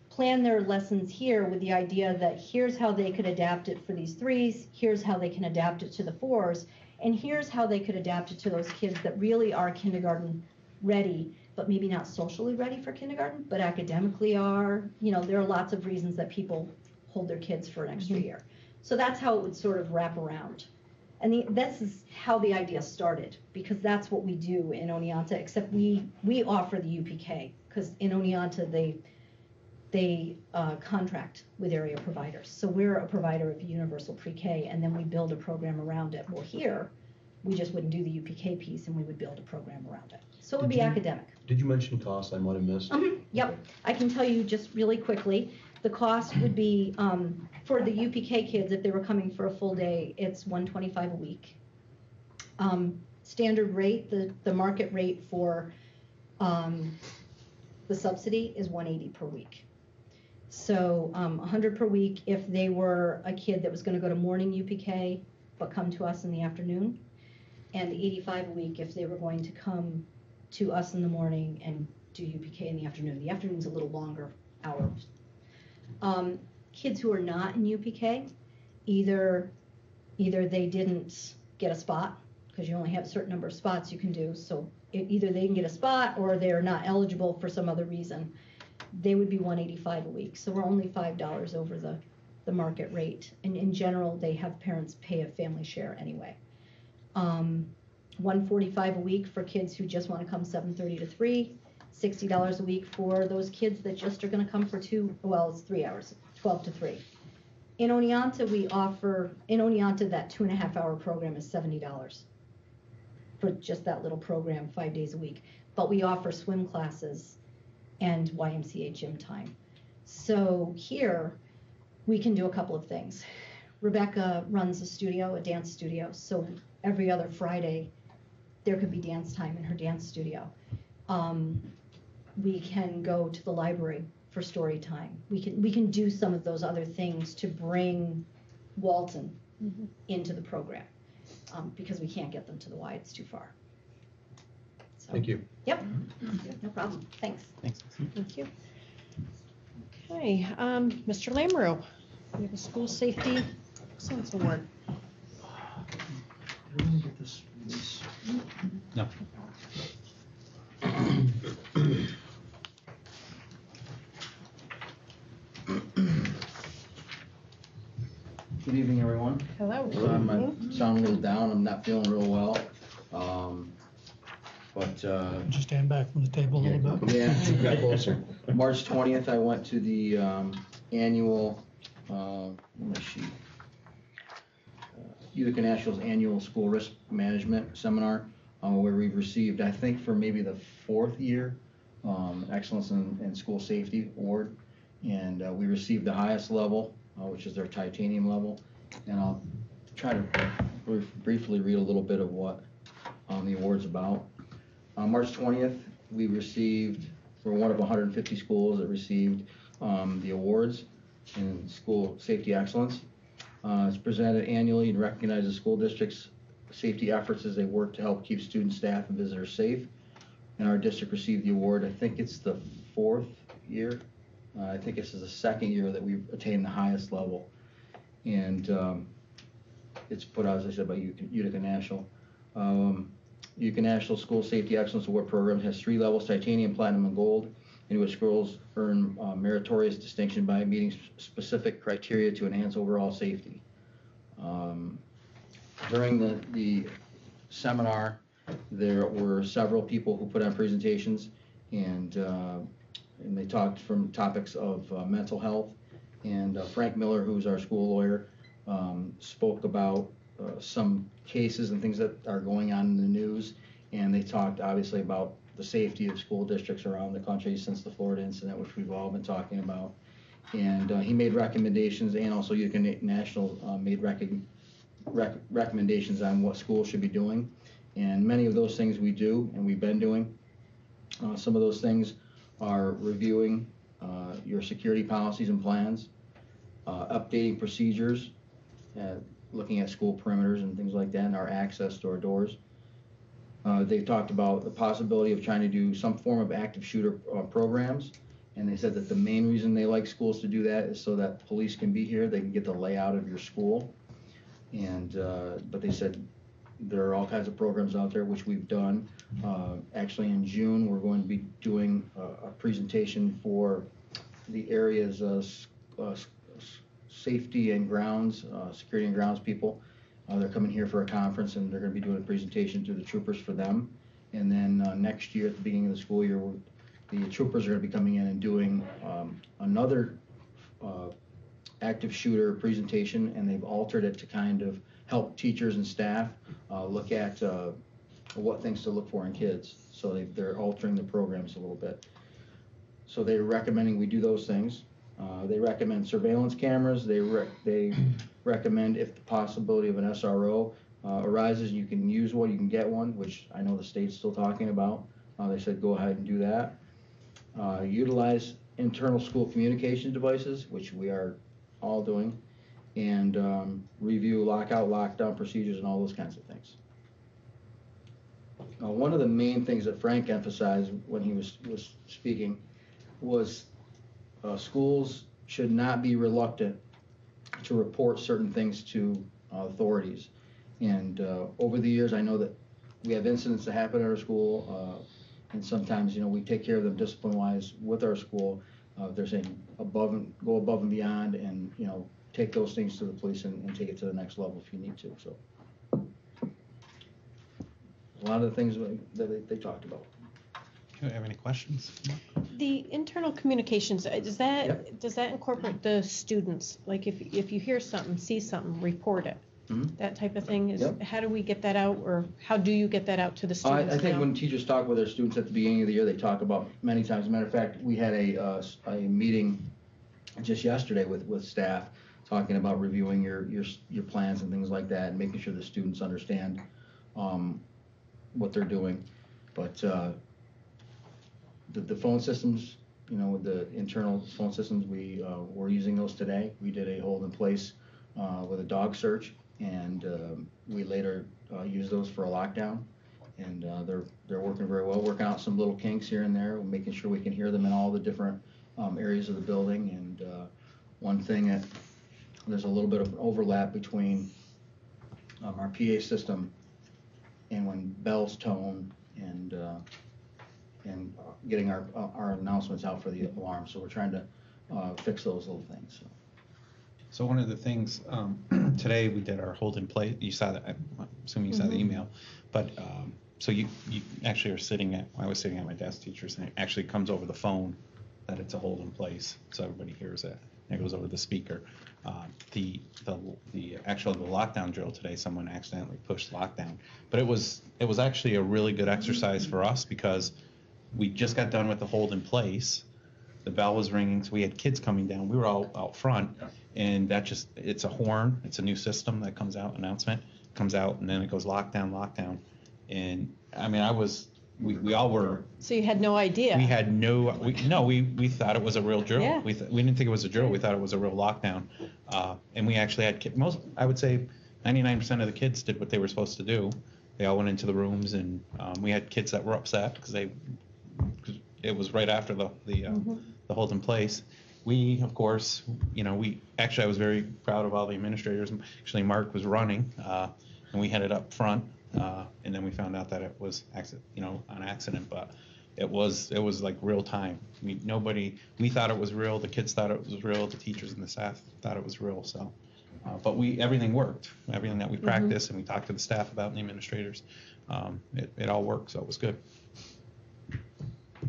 plan their lessons here with the idea that here's how they could adapt it for these 3s, here's how they can adapt it to the 4s, and here's how they could adapt it to those kids that really are kindergarten ready, but maybe not socially ready for kindergarten, but academically are. You know, there are lots of reasons that people hold their kids for an extra year. So that's how it would sort of wrap around. And this is how the idea started, because that's what we do in Oneonta, except we offer the UPK, because in Oneonta they contract with area providers. So we're a provider of universal pre-K, and then we build a program around it. Well, here, we just wouldn't do the UPK piece, and we would build a program around it. So it would be academic. Did you mention costs? I might have missed. Yep. I can tell you just really quickly, the cost would be, for the UPK kids, if they were coming for a full day, it's $125 a week. Standard rate, the market rate for the subsidy is $180 per week. So $100 per week if they were a kid that was going to go to morning UPK but come to us in the afternoon, and $85 a week if they were going to come to us in the morning and do UPK in the afternoon. The afternoon's a little longer hours. Kids who are not in UPK, either they didn't get a spot, because you only have a certain number of spots you can do, so either they can get a spot or they're not eligible for some other reason. They would be $185 a week, so we're only $5 over the the market rate. And in general, they have parents pay a family share anyway. $145 a week for kids who just want to come 7:30 to 3, $60 a week for those kids that just are going to come for 3 hours, 12 to 3. In Oneonta, that 2.5-hour program is $70 for just that little program, 5 days a week. But we offer swim classes and YMCA gym time. So here, we can do a couple of things. Rebecca runs a dance studio, so every other Friday, there could be dance time in her dance studio. We can go to the library for story time. We can do some of those other things to bring Walton into the program, because we can't get them to the Y, it's too far. So, Thank you. Yep, no problem, thanks. Thanks. Thank you. Okay, Mr. Lamoureux, we have a School Safety Excellence Award. No. Good evening, everyone. Hello. I sound a little down. I'm not feeling real well. Just stand back from the table a little bit. Yeah. Got closer. March 20th, I went to the annual, Utica National's annual school risk management seminar, where we've received, I think, for maybe the 4th year, Excellence in School Safety Award. And we received the highest level, which is their titanium level. And I'll try to briefly read a little bit of what the award's about. March 20th, we received, we're one of 150 schools that received the awards in school safety excellence. It's presented annually and recognizes school districts' safety efforts as they work to help keep students, staff, and visitors safe. And our district received the award, I think it's the 4th year. I think this is the 2nd year that we've attained the highest level. And it's put out, as I said, by Utica National. Utica National School Safety Excellence Award Program has 3 levels: titanium, platinum, and gold, in which schools earn meritorious distinction by meeting specific criteria to enhance overall safety. During the seminar, there were several people who put on presentations, and they talked from topics of mental health. And Frank Miller, who's our school lawyer, spoke about some cases and things that are going on in the news, and they talked obviously about the safety of school districts around the country since the Florida incident, which we've all been talking about. And he made recommendations, and also Utica National made recommendations on what schools should be doing. And many of those things we do, and we've been doing. Some of those things are reviewing your security policies and plans, updating procedures, looking at school perimeters and things like that, and our access to our doors. They talked about the possibility of trying to do some form of active shooter programs, and they said that the main reason they like schools to do that is so that police can be here, they can get the layout of your school. And but they said there are all kinds of programs out there, which we've done. Actually, in June, we're going to be doing a presentation for the area's safety and grounds, security and grounds people. They're coming here for a conference, and they're going to be doing a presentation to the troopers for them. And then next year, at the beginning of the school year, the troopers are going to be coming in and doing another active shooter presentation, and they've altered it to kind of help teachers and staff look at what things to look for in kids. So they're altering the programs a little bit. So they're recommending we do those things. They recommend surveillance cameras. They recommend, if the possibility of an SRO arises, you can use one, you can get one, which I know the state's still talking about. They said go ahead and do that. Utilize internal school communication devices, which we are all doing, and review lockout, lockdown procedures, and all those kinds of things. One of the main things that Frank emphasized when he was speaking was schools should not be reluctant to report certain things to authorities. And over the years, I know that we have incidents that happen at our school, and sometimes, we take care of them discipline-wise with our school. They're saying go above and beyond, and take those things to the police and take it to the next level if you need to, so. A lot of the things that they talked about. Do you have any questions? The internal communications, does that incorporate the students? Like if you hear something, see something, report it? Mhm. That type of thing? Yep. How do we get that out, or how do you get that out to the students I think now? when teachers talk with their students at the beginning of the year, they talk about many times. As a matter of fact, we had a meeting just yesterday with staff talking about reviewing your plans and things like that, and making sure the students understand what they're doing. But the phone systems, with the internal phone systems, we're using those today. We did a hold in place with a dog search, and we later used those for a lockdown. And they're working very well, working out some little kinks here and there, making sure we can hear them in all the different areas of the building. And one thing that there's a little bit of overlap between our PA system and when bells tone and getting our announcements out for the alarm. So we're trying to fix those little things. So one of the things, today we did our hold in place. You saw that, I'm assuming you saw the email. But so you actually are I was sitting at my desk, teachers, and it actually comes over the phone that it's a hold in place. So everybody hears it. And it goes over the speaker. The lockdown drill today, someone accidentally pushed lockdown. But it was actually a really good exercise for us because we just got done with the hold in place. The bell was ringing, so we had kids coming down. We were all out front, and it's a horn. It's a new system that comes out, announcement comes out, and then it goes lockdown. And I mean, we all were. So you had no idea? We had we thought it was a real drill. Yeah. We didn't think it was a drill. We thought it was a real lockdown. And we actually had I would say 99% of the kids did what they were supposed to do. They all went into the rooms, and we had kids that were upset because it was right after the hold in place. We, of course, I was very proud of all the administrators. Actually, Mark was running, and we headed up front, and then we found out that it was on accident, but it was like real time. We thought it was real. The kids thought it was real. The teachers and the staff thought it was real. So, but everything worked. Everything that we practiced and we talked to the staff about and the administrators, it all worked. So it was good.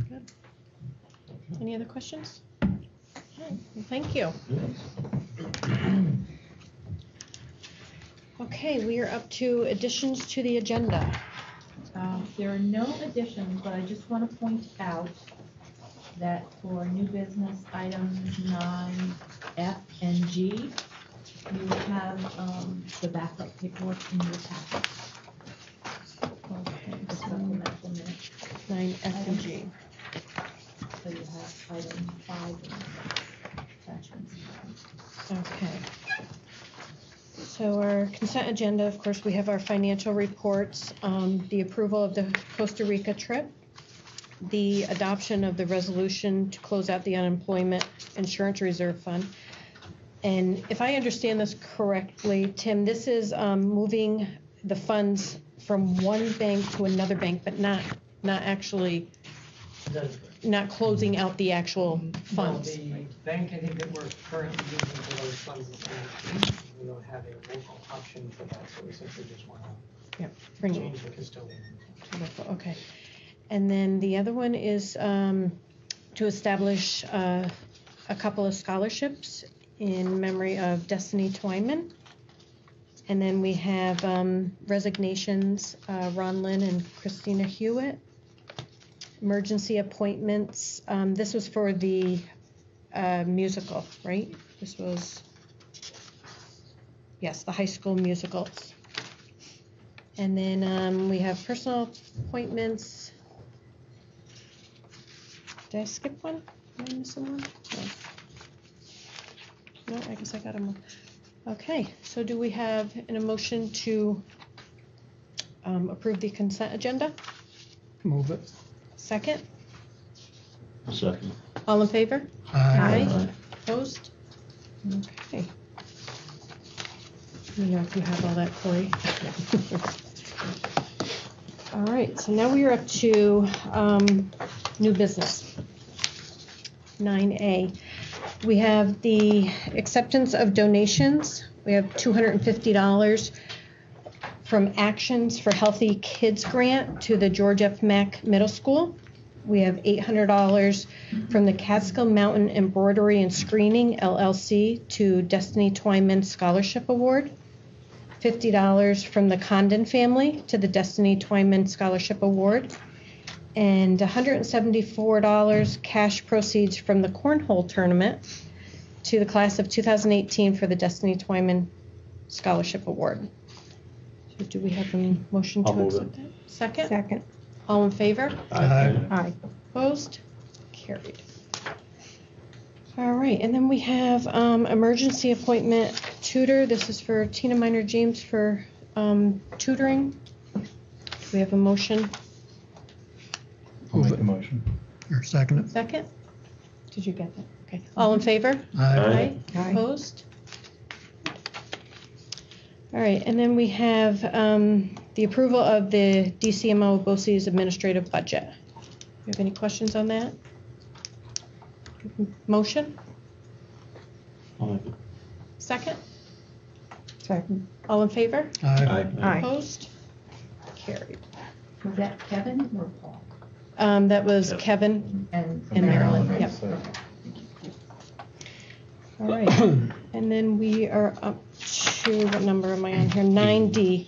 Good. Any other questions? Well, thank you. Okay, we are up to additions to the agenda. There are no additions, but I just want to point out that for new business items 9F and G, you have the backup paperwork in your packet. Okay, The supplemental minutes. 9F and G. So you have item 5 and attachments. Okay. So our consent agenda, of course, we have our financial reports, the approval of the Costa Rica trip, the adoption of the resolution to close out the unemployment insurance reserve fund. And if I understand this correctly, Tim, this is moving the funds from one bank to another bank, but not actually, not closing out the actual funds. No, the bank, I think, that we're currently using for those funds is NFB. We don't have a local option for that, so we simply just want to change the custodian. Okay. And then the other one is to establish a couple of scholarships in memory of Destiny Twyman. And then we have resignations, Ron Lynn and Christina Hewitt. Emergency appointments. This was for the musical, right? This was, yes, the high school musicals. And then we have personal appointments. Did I skip one? Am I missing one? No, I guess I got them all. Okay, so do we have an emotion to approve the consent agenda? Move it. Second? Second. All in favor? Aye. Opposed? Okay. Let me know if you have all that, Corey. All right, so now we are up to new business. 9A. We have the acceptance of donations. We have $250 from Actions for Healthy Kids Grant to the George F. Mack Middle School. We have $800 from the Catskill Mountain Embroidery and Screening LLC to Destiny Twyman Scholarship Award. $50 from the Condon family to the Destiny Twyman Scholarship Award. And $174 cash proceeds from the Cornhole Tournament to the class of 2018 for the Destiny Twyman Scholarship Award. So do we have a motion to I'll move accept it. that? Second? Second. All in favor? Aye. Aye. Opposed? Carried. All right, and then we have emergency appointment tutor. This is for Tina Minor James for tutoring. Do we have a motion? I'll make the motion. Or second it. Second? Did you get that? Okay. All in favor? Aye. Aye. Opposed? All right, and then we have the approval of the DCMO BOCES administrative budget. You have any questions on that? Motion? I'll make it. Second? Second. All in favor? Aye. Aye. Opposed? Carried. Was that Kevin or Paul? That was Kevin And and Marilyn, Marilyn. yep. All right, and then we are up to, what number am I on here? 9D.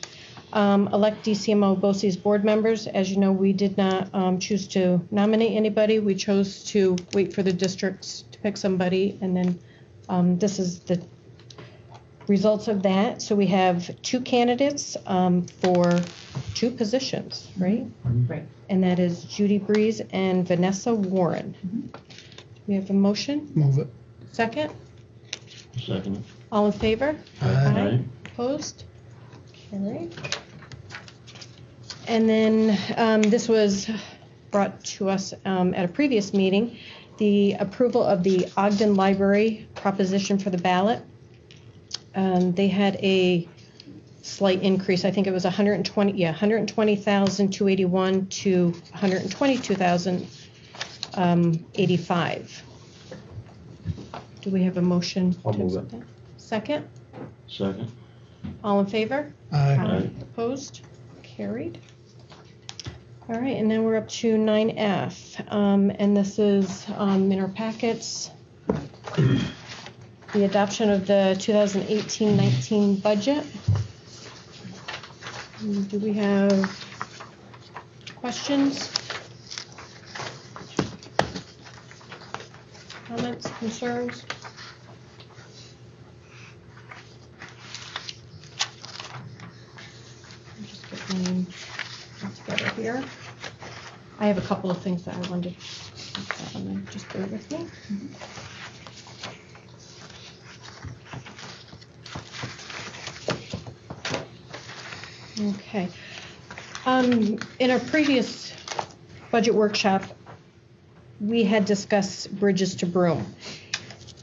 Elect DCMO BOCES board members. As you know, we did not choose to nominate anybody. We chose to wait for the districts to pick somebody, and then this is the results of that. So we have 2 candidates for 2 positions, right? Right. And that is Judy Breeze and Vanessa Warren. We have a motion? Move it. Second? Second. All in favor? Aye. Opposed? Carried. And then this was brought to us at a previous meeting, the approval of the Ogden Library proposition for the ballot. They had a slight increase. I think it was 120,281 to 122,085. Do we have a motion? I'll to move accept that? Second? Second. All in favor? Aye. Opposed? Carried. All right, and then we're up to 9F, and this is in our packets. The adoption of the 2018-19 budget. Do we have questions? Comments, concerns? I'm just getting together here. I have a couple of things that I wanted to, just bear with me. Okay. In our previous budget workshop, we had discussed Bridges to Broome.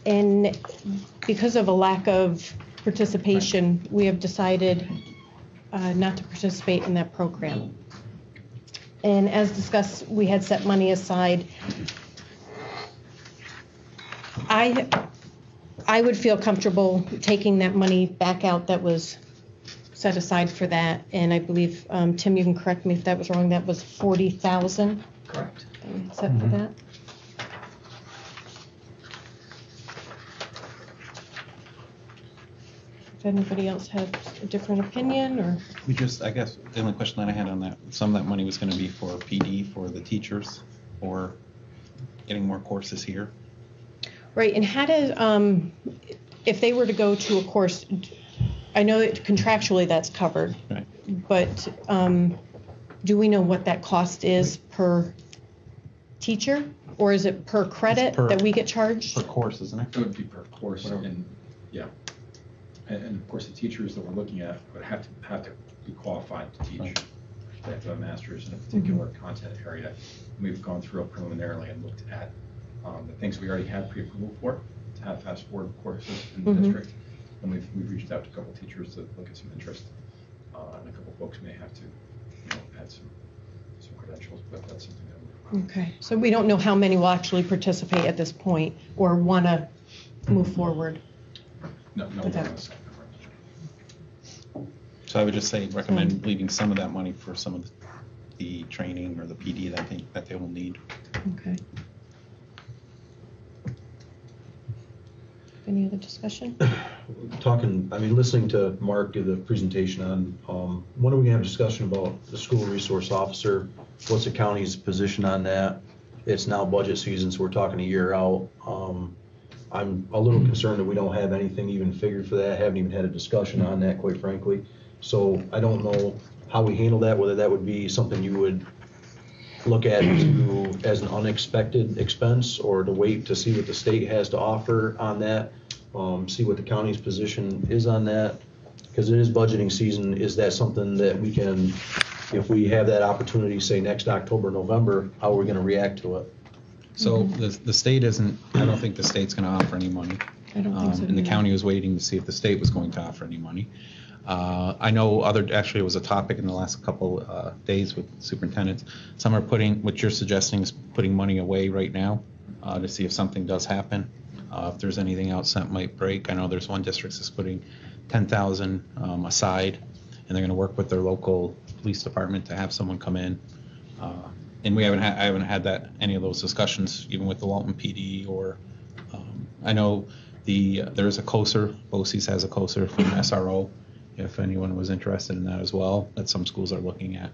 And because of a lack of participation, we have decided not to participate in that program. And as discussed, we had set money aside. I would feel comfortable taking that money back out that was set aside for that, and I believe, Tim, you can correct me if that was wrong, that was 40,000? Correct. Set for that? If anybody else has a different opinion, or? We just, I guess, the only question that I had on that, some of that money was gonna be for PD for the teachers, or getting more courses here. Right, and how does, if they were to go to a course, I know that contractually that's covered. Right. But do we know what that cost is per teacher? Or is it per credit that we get charged? Per course, isn't it? It would be per course, Whatever. and, yeah. And of course, the teachers that we're looking at would have to be qualified to teach. They have to have a master's in a particular content area. We've gone through it preliminarily and looked at the things we already had pre-approval for, to have fast forward courses in the district. And we've reached out to a couple of teachers to look at some interest, and a couple of folks may have to, add some credentials, but that's something that we're. Okay, so we don't know how many will actually participate at this point or want to move forward. No, with that. So I would just say recommend leaving some of that money for some of the training or the PD that they will need. Okay. Any other discussion? Listening to Mark give the presentation on, when are we gonna have a discussion about the school resource officer? What's the county's position on that? It's now budget season, so we're talking a year out. I'm a little concerned that we don't have anything even figured for that, haven't even had a discussion on that, quite frankly. So I don't know how we handle that, whether that would be something you would look at as an unexpected expense, or to wait to see what the state has to offer on that, see what the county's position is on that, because it is budgeting season. Is that something that we can, if we have that opportunity, say next October, November, how are we gonna react to it? So the state isn't, I don't think the state's gonna offer any money. I don't think so And the either. county was waiting to see if the state was going to offer any money. I know actually it was a topic in the last couple days with superintendents. Some are what you're suggesting is putting money away right now to see if something does happen. If there's anything else that might break. I know there's one district that's putting $10,000 aside, and they're gonna work with their local police department to have someone come in. And I haven't had any of those discussions, even with the Walton PD or, I know there's a COSER, BOCES has a COSER from SRO, if anyone was interested in that as well, that some schools are looking at.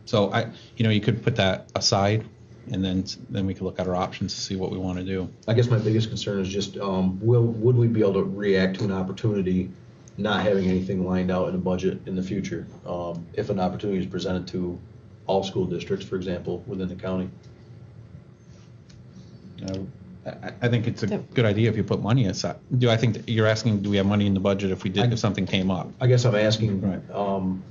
So you could put that aside, and then we could look at our options to see what we want to do. I guess my biggest concern is just, would we be able to react to an opportunity not having anything lined out in a budget in the future? If an opportunity is presented to all school districts, for example, within the county? I think it's a good idea if you put money aside. I think that you're asking, do we have money in the budget if something came up? I guess I'm asking,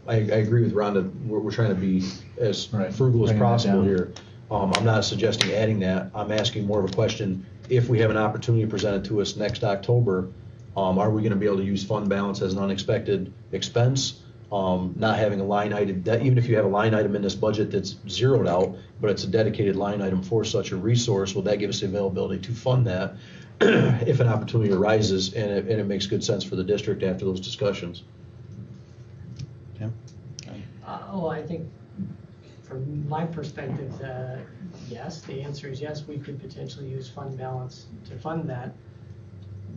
I agree with Rhonda, we're trying to be as frugal as Bringing that possible down. here. I'm not suggesting adding that, I'm asking more of a question, if we have an opportunity presented to us next October, are we gonna be able to use fund balance as an unexpected expense? Not having a line item, even if you have a line item in this budget that's zeroed out, but it's a dedicated line item for such a resource, will that give us the availability to fund that if an opportunity arises and it makes good sense for the district after those discussions? I think from my perspective, yes, the answer is yes, we could potentially use fund balance to fund that.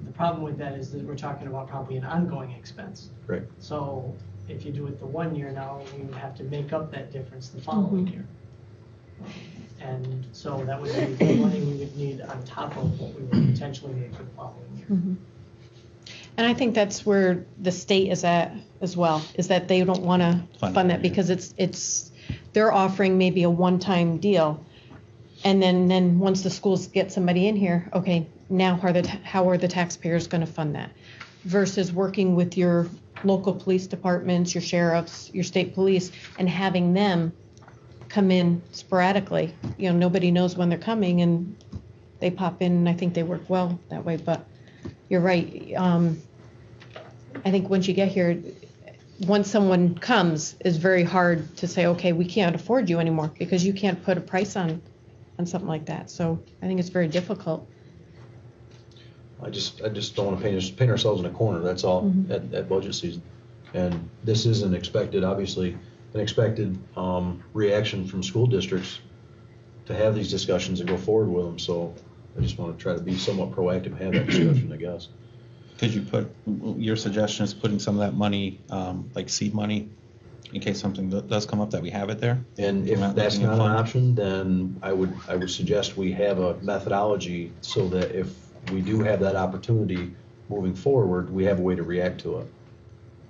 The problem with that is that we're talking about probably an ongoing expense. Right. So if you do it the 1 year now, we would have to make up that difference the following year. And so that would be money we would need on top of what we would potentially need for the following year. And I think that's where the state is at as well, is that they don't want to fund that because they're offering maybe a one-time deal. And then once the schools get somebody in here, okay, now how are the taxpayers going to fund that? Versus working with your local police departments, your sheriffs, your state police, and having them come in sporadically. Nobody knows when they're coming, and they pop in, and I think they work well that way. But you're right. I think once you get here, once someone comes, it's very hard to say, okay, we can't afford you anymore, because you can't put a price on something like that. So I think it's very difficult. I just don't want to paint ourselves in a corner, that's all, at budget season. And this is obviously an expected reaction from school districts to have these discussions and go forward with them. So I just want to try to be somewhat proactive and have that discussion, I guess. Could you your suggestion is putting some of that money, like seed money, in case something does come up, that we have it there? And if that's not an option, then I would suggest we have a methodology so that if we do have that opportunity moving forward, we have a way to react to it.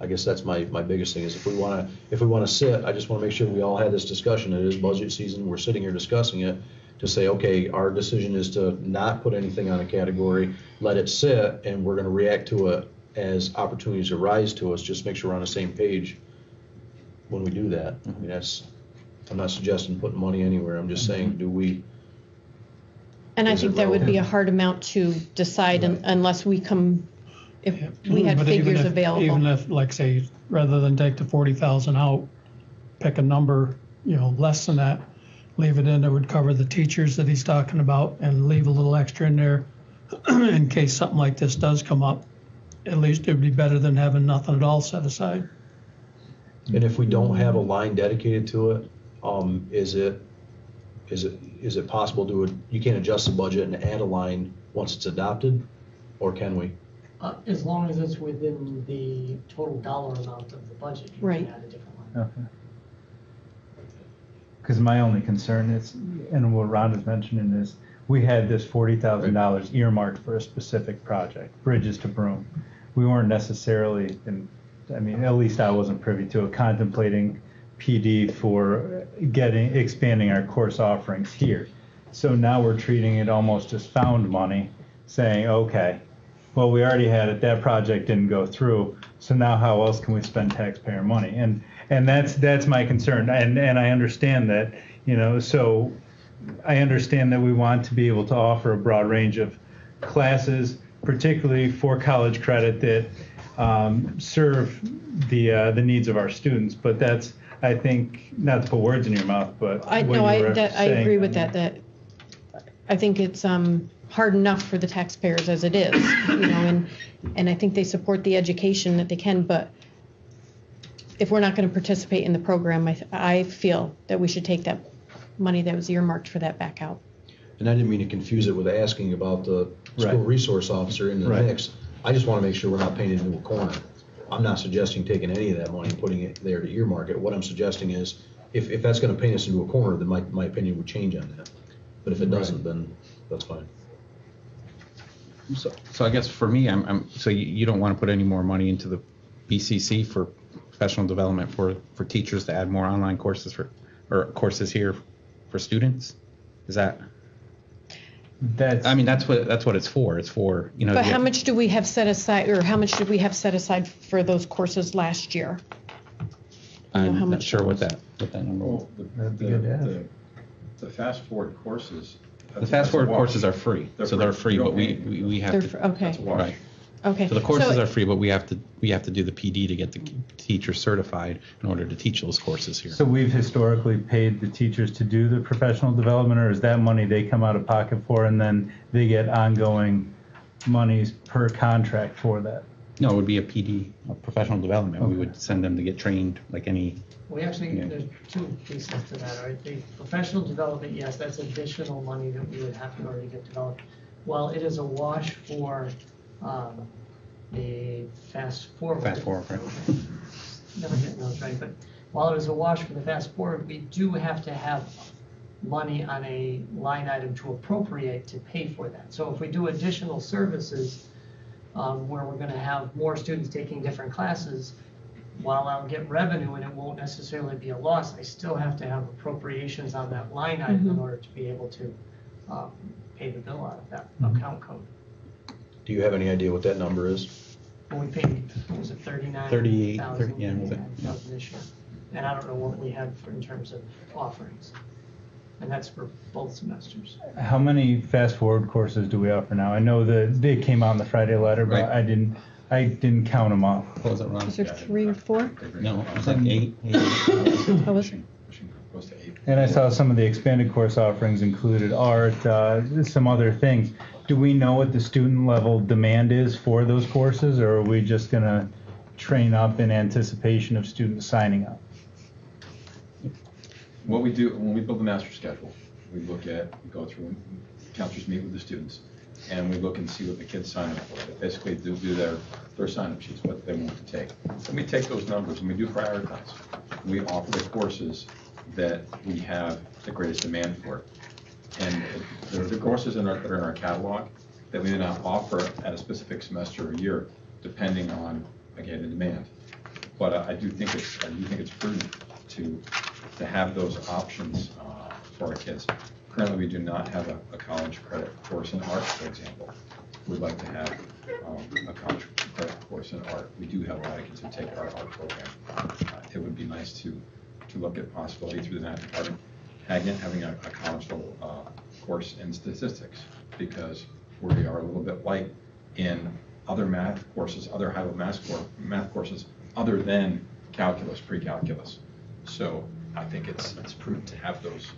I guess that's my biggest thing, is if we want to sit, I just want to make sure we all had this discussion. It is budget season, we're sitting here discussing it, to say, okay, our decision is to not put anything on a category, let it sit, and we're going to react to it as opportunities arise to us. Just make sure we're on the same page when we do that. I mean, I'm not suggesting putting money anywhere, I'm just saying, do we? And I think that would be a hard amount to decide unless we if we had But figures available. Even if, like, say, rather than take the 40,000 out, pick a number, less than that, leave it in, that would cover the teachers that he's talking about, and leave a little extra in there in case something like this does come up, at least it would be better than having nothing at all set aside. And if we don't have a line dedicated to it, is it possible you can't adjust the budget and add a line once it's adopted, or can we? As long as it's within the total dollar amount of the budget, you Right. can add a different line. Okay. Because my only concern is, and what Rhonda's mentioning is, we had this $40,000 earmarked for a specific project, Bridges to Broome. We weren't necessarily, at least I wasn't privy to it, contemplating PD for expanding our course offerings here. So now we're treating it almost as found money, saying, okay, well, we already had it, that project didn't go through, so now how else can we spend taxpayer money? And that's my concern, and I understand that, so I understand that we want to be able to offer a broad range of classes, particularly for college credit that serve the needs of our students, but that's, I think, not to put words in your mouth, but I agree with that I think it's hard enough for the taxpayers as it is, and I think they support the education that they can, but if we're not going to participate in the program, I feel that we should take that money that was earmarked for that back out. And I didn't mean to confuse it with asking about the school resource officer in the mix. I just want to make sure we're not painted into a corner. I'm not suggesting taking any of that money and putting it there to earmark it. What I'm suggesting is, if that's going to paint us into a corner, then my opinion would change on that. But if it doesn't, then that's fine. So I guess for me, so you don't want to put any more money into the BCC for professional development for teachers to add more online courses or courses here for students? Is that? That's what it's for. It's for, But how much do we have set aside, or how much did we have set aside for those courses last year? I'm not sure what that number was. The fast forward courses. The fast forward courses are free, so they're free, but we have to. Okay. That's a wash. Right. Okay. So the courses are free, but we have to do the PD to get the teacher certified in order to teach those courses here. So we've historically paid the teachers to do the professional development, or is that money they come out of pocket for and then they get ongoing monies per contract for that? No, it would be a PD, a professional development. We would send them to get trained like any. We actually, there's two pieces to that, right? The professional development, yes, that's additional money that we would have in order to get developed. While it is a wash for the fast forward. Fast forward, right. Never getting those right, but while it is a wash for the fast forward, we do have to have money on a line item to appropriate to pay for that. So if we do additional services, where we're gonna have more students taking different classes, while I'll get revenue and it won't necessarily be a loss, I still have to have appropriations on that line item in order to be able to pay the bill out of that account code. Do you have any idea what that number is? Well, we paid, what was it, 38,000, yeah, was it? this year. And I don't know what we had in terms of offerings. And that's for both semesters. How many fast forward courses do we offer now? I know that they came out in the Friday letter, but I didn't count them off. What was it, Ron? Is there 3 or 4? No, it was like 8. How was it? And I saw some of the expanded course offerings included art, some other things. Do we know what the student level demand is for those courses, or are we just gonna train up in anticipation of students signing up? What we do, when we build the master schedule, we go through, and counselors meet with the students, and we look and see what the kids sign up for. They basically do their sign-up sheets, what they want to take. And we take those numbers and we do prioritize. We offer the courses that we have the greatest demand for. And the courses that are in our catalog that we may not offer at a specific semester or year, depending on, again, the demand. But I do think it's prudent to have those options for our kids. Currently, we do not have a college credit course in art, for example. We'd like to have a college credit course in art. We do have a lot of kids who take our art program. It would be nice to look at possibility through the math department, having a college level course in statistics, because we are a little bit light in other math courses, other high-level math courses, other than calculus, pre-calculus. So I think it's prudent to have those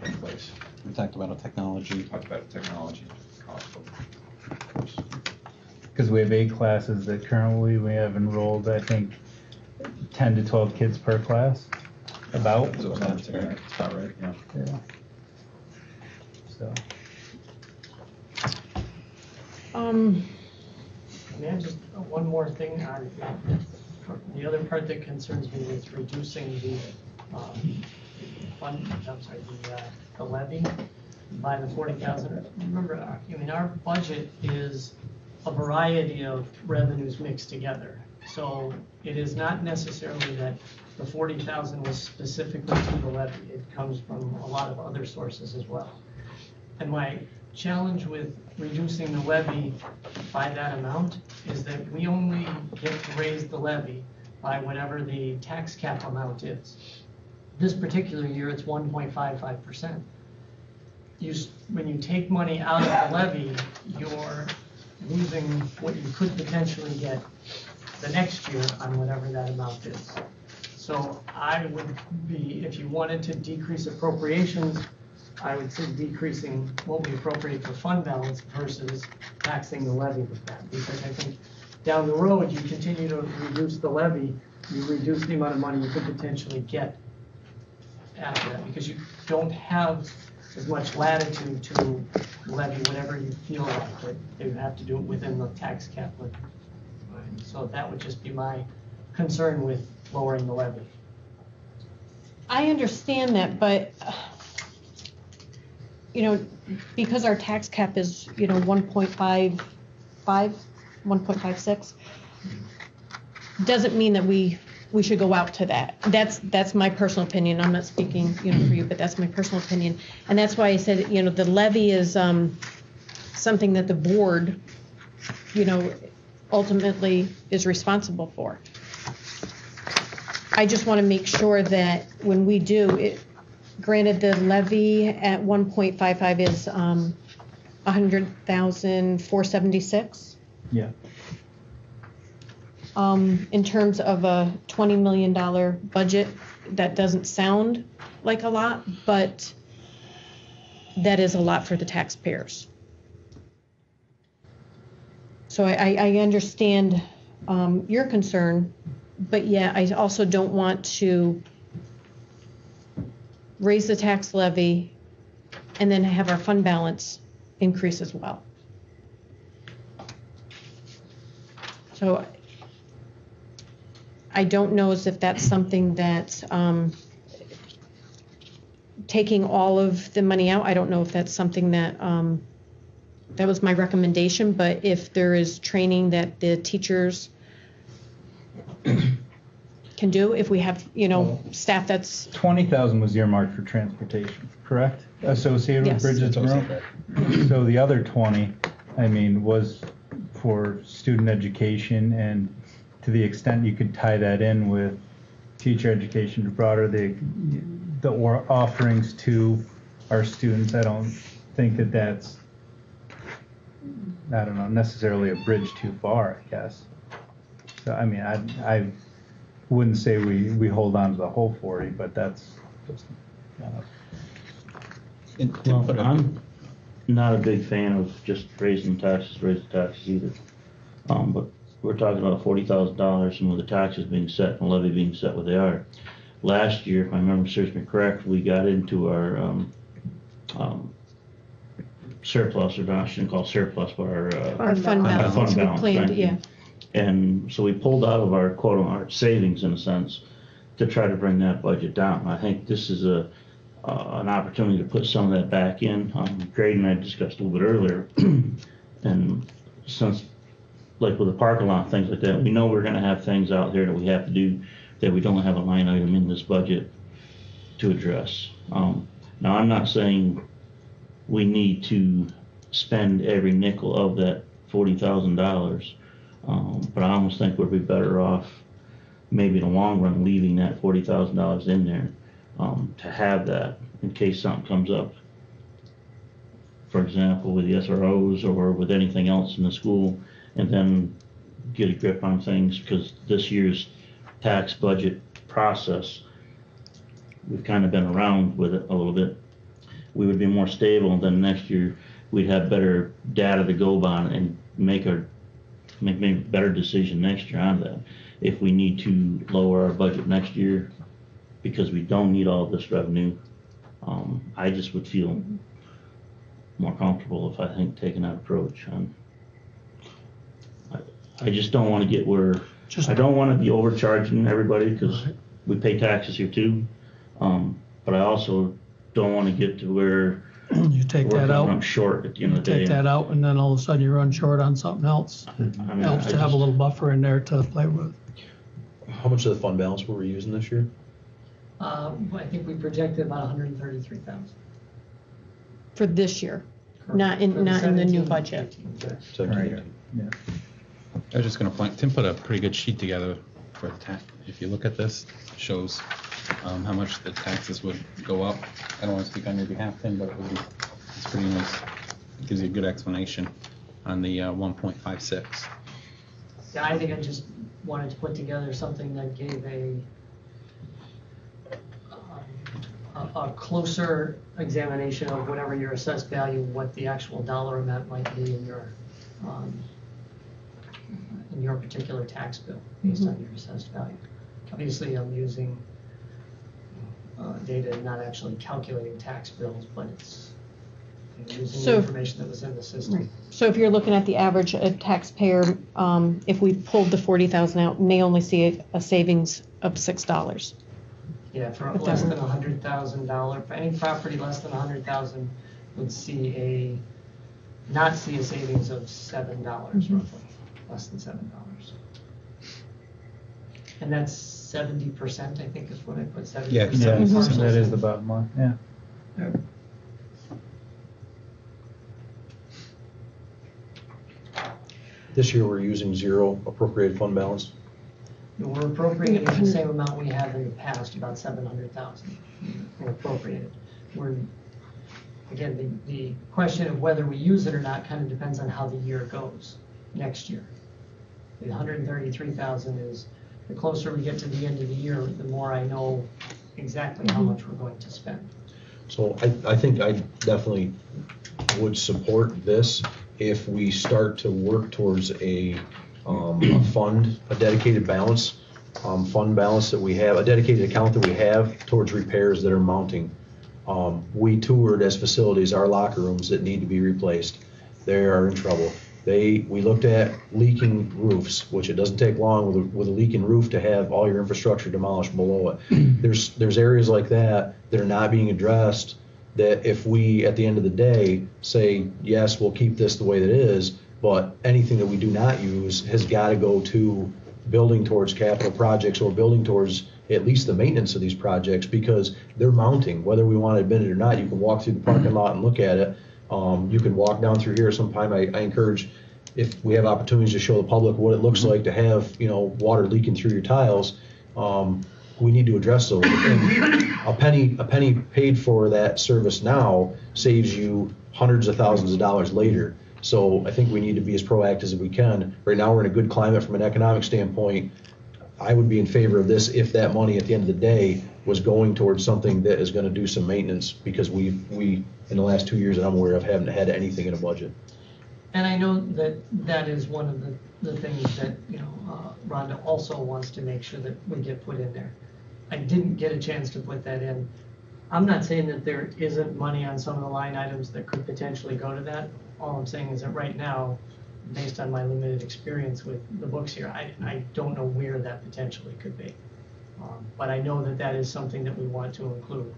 in place. We talked about technology. Talked about technology, college level. because we have 8 classes that currently we have enrolled, I think, 10 to 12 kids per class, about. So that's about right, yeah. Yeah. So. Man, just one more thing on the other part that concerns me is reducing the the levy by the 40,000. Remember, I mean, our budget is a variety of revenues mixed together. So it is not necessarily that the 40,000 was specifically to the levy. It comes from a lot of other sources as well. And my challenge with reducing the levy by that amount is that we only get to raise the levy by whatever the tax cap amount is. This particular year, it's 1.55%. When you take money out of the levy, you're losing what you could potentially get the next year on whatever that amount is. So I would be, if you wanted to decrease appropriations, I would say decreasing what we appropriate for fund balance versus taxing the levy with that. Because I think down the road, you continue to reduce the levy, you reduce the amount of money you could potentially get after that, because you don't have as much latitude to levy whatever you feel like, but you have to do it within the tax cap limit. So that would just be my concern with lowering the levy. I understand that, but because our tax cap is 1.55, 1.56, doesn't mean that we should go out to that. That's my personal opinion. I'm not speaking for you, but that's my personal opinion. And that's why I said the levy is something that the board ultimately is responsible for. I just want to make sure that when we do it, granted the levy at 1.55 is 100,476. Yeah. In terms of a $20 million budget, that doesn't sound like a lot, but that is a lot for the taxpayers. So I understand your concern, but yeah, I also don't want to raise the tax levy and then have our fund balance increase as well. So I don't know as if that's something that, taking all of the money out, I don't know if that's something that, that was my recommendation, but if there is training that the teachers can do, if we have, staff that's. 20,000 was earmarked for transportation, correct? Associated with Yes. Bridges Room? So the other 20, was for student education, and to the extent you could tie that in with teacher education to broader the offerings to our students, I don't think that that's, necessarily a bridge too far, I guess. So, I wouldn't say we hold on to the whole 40, but that's just, Well, I'm not a big fan of just raising taxes either. But we're talking about $40,000 and with the taxes being set and the levy being set where they are. Last year, if my memory serves me correct, we got into our surplus, or I shouldn't call it surplus, but Our fund balance. Fund balance, Planned, thank you. yeah. And so we pulled out of our our savings in a sense to try to bring that budget down. I think this is an opportunity to put some of that back in. Greg and I discussed a little bit earlier, and since like with the parking lot, things like that, we know we're going to have things out there that we have to do that we don't have a line item in this budget to address. Now, I'm not saying we need to spend every nickel of that $40,000, but I almost think we'd be better off, maybe in the long run, leaving that $40,000 in there to have that in case something comes up. For example, with the SROs or with anything else in the school, and then get a grip on things, because this year's tax budget process, we've kind of been around with it a little bit. We would be more stable, and then next year we'd have better data to go on and make our make maybe a better decision next year on that. If we need to lower our budget next year because we don't need all this revenue, I just would feel more comfortable if I think taking that approach. I just don't want to get where, I don't want to be overcharging everybody because we pay taxes here too. But I also don't want to get to where You take we're that coming out. up short at the end You of the day. take that out, and then all of a sudden you run short on something else. I mean, Helps I to have a just- little buffer in there to play with. How much of the fund balance were we using this year? I think we projected about 133,000. For this year, not in the new budget. Right. Yeah. I was just gonna point, Tim put a pretty good sheet together for the tax. If you look at this, it shows how much the taxes would go up. I don't wanna speak on your behalf, Tim, but it's pretty nice. It gives you a good explanation on the 1.56. Yeah, I think I just wanted to put together something that gave a closer examination of whatever your assessed value, what the actual dollar amount might be in your particular tax bill based on your assessed value. Obviously, I'm using data, not actually calculating tax bills, but it's using the So- information that was in the system. So if you're looking at the average taxpayer, if we pulled the 40,000 out, may only see a savings of $6. Yeah, for If less that than $100,000, for any property less than 100,000 would not see a savings of $7 roughly, less than $7. And that's 70%, I think is what I put, 70%. Yeah, of parcels. that is the bottom line, yeah. This year, we're using zero appropriated fund balance. We're appropriating the same amount we have in the past, about 700,000. We're appropriated. Again, the question of whether we use it or not kind of depends on how the year goes next year. The 133,000 is, the closer we get to the end of the year, the more I know exactly how much we're going to spend. So I think I definitely would support this if we start to work towards a fund, a dedicated balance, fund balance that we have, a dedicated account that we have towards repairs that are mounting. We toured as facilities our locker rooms that need to be replaced. They are in trouble. We looked at leaking roofs, which it doesn't take long with a leaking roof to have all your infrastructure demolished below it. There's areas like that are not being addressed, that if we, at the end of the day, say, yes, we'll keep this the way that it is, but anything that we do not use has got to go to building towards capital projects or building towards at least the maintenance of these projects, because they're mounting, whether we want to admit it or not. You can walk through the parking lot and look at it. You can walk down through here sometime. I encourage, if we have opportunities to show the public what it looks like to have, water leaking through your tiles, we need to address those. And a penny paid for that service now saves you hundreds of thousands of dollars later. So I think we need to be as proactive as we can. Right now, we're in a good climate from an economic standpoint. I would be in favor of this if that money at the end of the day was going towards something that is going to do some maintenance, because we in the last 2 years that I'm aware of haven't had anything in a budget. And I know that is one of the things that, Rhonda also wants to make sure that we get put in there. I didn't get a chance to put that in. I'm not saying that there isn't money on some of the line items that could potentially go to that. All I'm saying is that right now, based on my limited experience with the books here, I don't know where that potentially could be. But I know that is something that we want to include.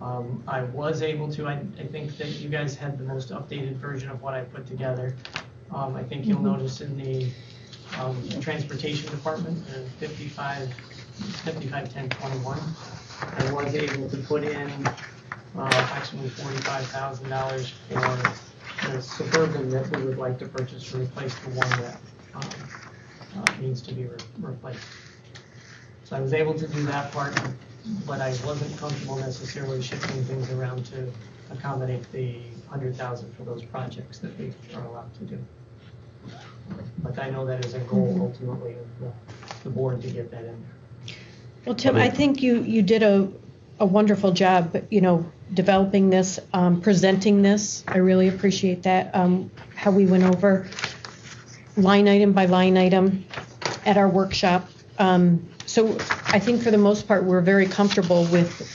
I was able to, I think that you guys had the most updated version of what I put together. I think you'll notice in the transportation department, 551021, I was able to put in approximately $45,000 for the Suburban that we would like to purchase to replace the one that needs to be replaced. So I was able to do that part, but I wasn't comfortable necessarily shifting things around to accommodate the 100,000 for those projects that we are allowed to do. But I know that is a goal ultimately of the board to get that in there. Well, Tim, I think you did a wonderful job, developing this, presenting this. I really appreciate that, how we went over line item by line item at our workshop. So I think for the most part, we're very comfortable with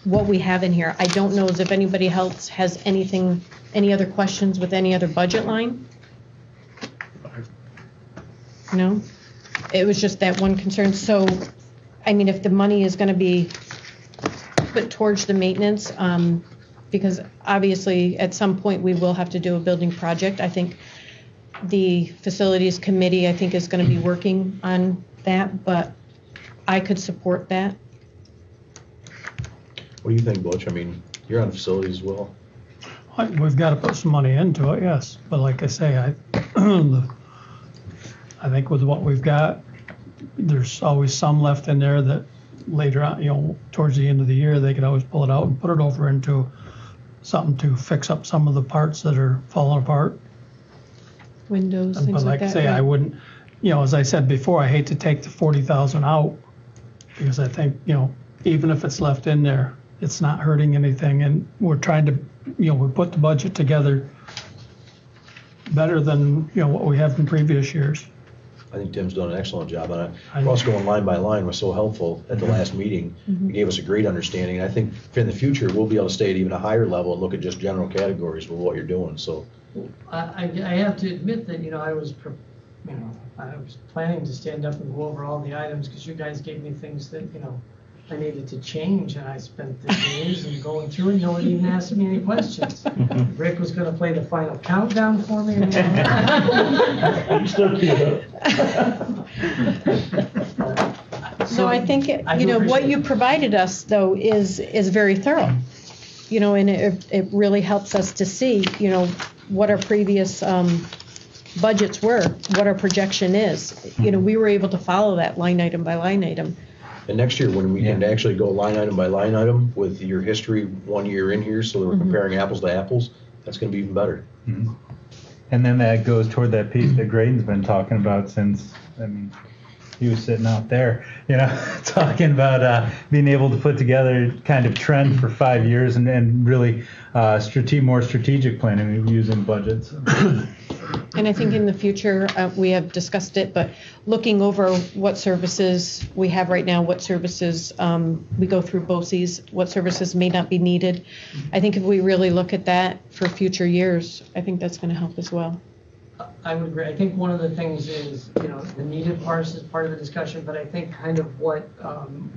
what we have in here. I don't know if anybody else has any other questions with any other budget line? No? It was just that one concern. So, I mean, if the money is gonna be put towards the maintenance, because obviously at some point we will have to do a building project. I think the facilities committee, I think, is gonna be working on that, but I could support that. What do you think, Butch? I mean, you're on facilities as well. We've got to put some money into it, yes, but like I say, I think with what we've got, there's always some left in there that later on, you know, towards the end of the year, they could always pull it out and put it over into something to fix up some of the parts that are falling apart. Windows, things But like like I that. say, right? I wouldn't, you know, as I said before, I hate to take the 40,000 out because I think, you know, even if it's left in there, it's not hurting anything, and we're trying to, you know, we put the budget together better than, you know, what we have in previous years. I think Tim's done an excellent job on it. I- For us going line by line was so helpful at the last meeting. Mhm. It gave us a great understanding. And I think in the future, we'll be able to stay at even a higher level and look at just general categories with what you're doing, so. I have to admit that, I was planning to stand up and go over all the items, because you guys gave me things that, I needed to change, and I spent the days and going through, and no one even asked me any questions. Rick was gonna play the final countdown for me. You still do. So I think, I do what appreciate you provided us, though, is very thorough. And it really helps us to see, what our previous budgets were, what our projection is. We were able to follow that line item by line item. And next year, when we can actually go line item by line item with your history 1 year in here, so that we're comparing apples to apples, that's gonna be even better. And then that goes toward that piece that Graydon's been talking about since, he was sitting out there, talking about being able to put together kind of trend for 5 years and really more strategic planning using budgets. And I think in the future, we have discussed it, but looking over what services we have right now, what services we go through BOCES, what services may not be needed. I think if we really look at that for future years, I think that's going to help as well. I would agree. I think one of the things is, the needed parts is part of the discussion, but I think kind of what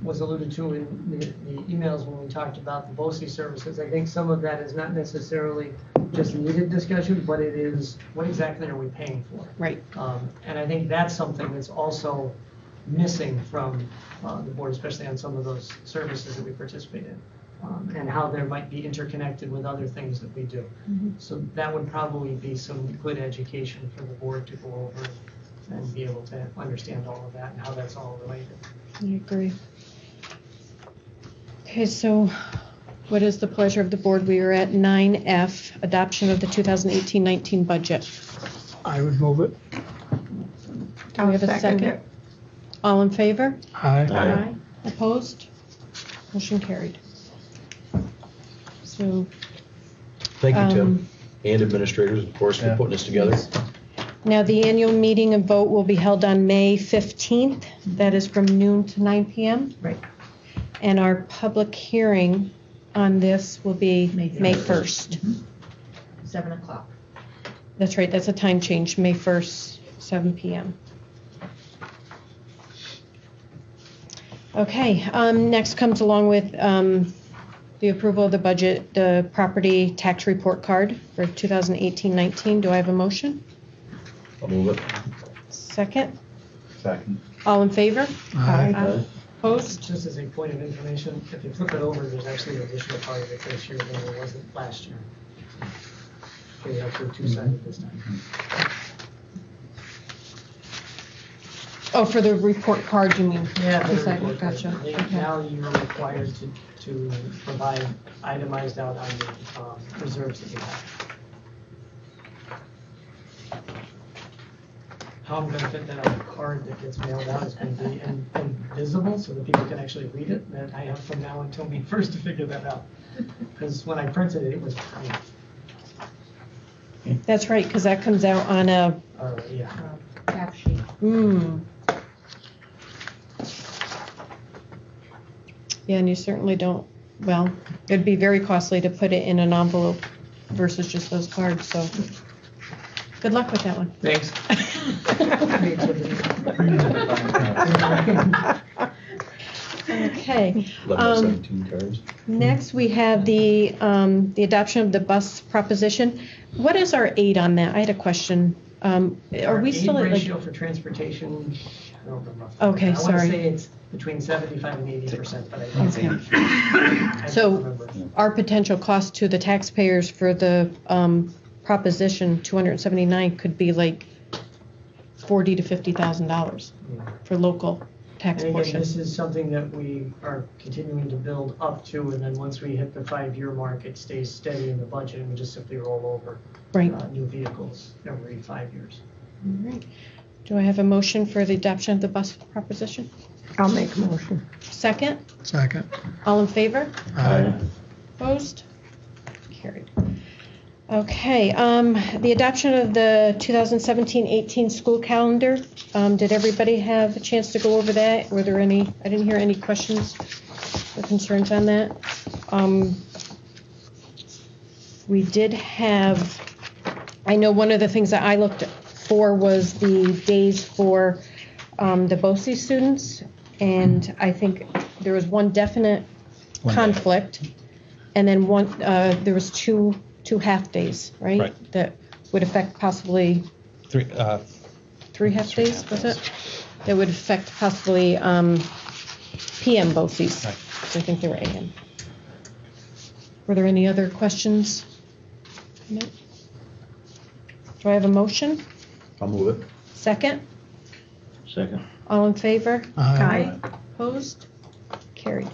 was alluded to in the emails when we talked about the BOCES services, I think some of that is not necessarily just needed discussion, but it is, what exactly are we paying for? Right. And I think that's something that's also missing from the board, especially on some of those services that we participate in. And how they might be interconnected with other things that we do. So that would probably be some good education for the board to go over and be able to understand all of that and how that's all related. I agree. Okay, so what is the pleasure of the board? We are at 9F, adoption of the 2018-19 budget. I would move it. Do we have a second? All in favor? Aye. Opposed? Motion carried. So, Thank you, Tim, and administrators, of course, for putting this together. now the annual meeting and vote will be held on May 15th. That is from noon to 9 p.m. Right. And our public hearing on this will be May 1st. 7 o'clock. That's right, that's a time change, May 1st, 7 p.m. Okay, next comes along with the approval of the budget, the property tax report card for 2018-19. Do I have a motion? I'll move it. Second? Second. All in favor? Aye. Opposed? Just as a point of information, if you flip it over, there's actually an additional part of it this year than there wasn't last year. So you have to two-sided this time. Oh, for the report card, you mean? Yeah, for the Two-sided, report card. gotcha. I think now you're required to provide itemized out on the reserves that you have. How I'm gonna fit that on the card that gets mailed out is gonna be invisible so that people can actually read it. And I have from now until May 1st to figure that out. Because when I printed it, it was tiny. That's right, because that comes out on Yeah. Tap sheet. Yeah, and you certainly don't, well, it'd be very costly to put it in an envelope versus just those cards, so good luck with that one. Thanks. Okay. 17 cards. Next, we have the adoption of the bus proposition. What is our aid on that? I had a question. Are we still at like? Ratio for transportation, I don't remember. Okay, I sorry. want to say it's between 75 and 80%, but I think it's Okay. 80. I don't So remember. our potential cost to the taxpayers for the proposition 279 could be like $40,000 to $50,000 for local tax And again, portion. this is something that we are continuing to build up to, and then once we hit the 5-year mark, it stays steady in the budget, and we just simply roll over Right. New vehicles every 5 years. All right. Do I have a motion for the adoption of the bus proposition? I'll make a motion. Second? Second. All in favor? Aye. Opposed? Carried. Okay, the adoption of the 2017-18 school calendar. Did everybody have a chance to go over that? Were there any, I didn't hear any questions or concerns on that. We did have, I know one of the things that I looked for was the days for the BOCES students, and I think there was one definite conflict, and then one, there was two half days, right? Right. That would affect possibly Three, three half days, was it? That would affect possibly PM BOCES. Right. So I think they were AM. Were there any other questions? No. Do I have a motion? I'll move it. Second? Second. All in favor? Aye. Opposed? Carried.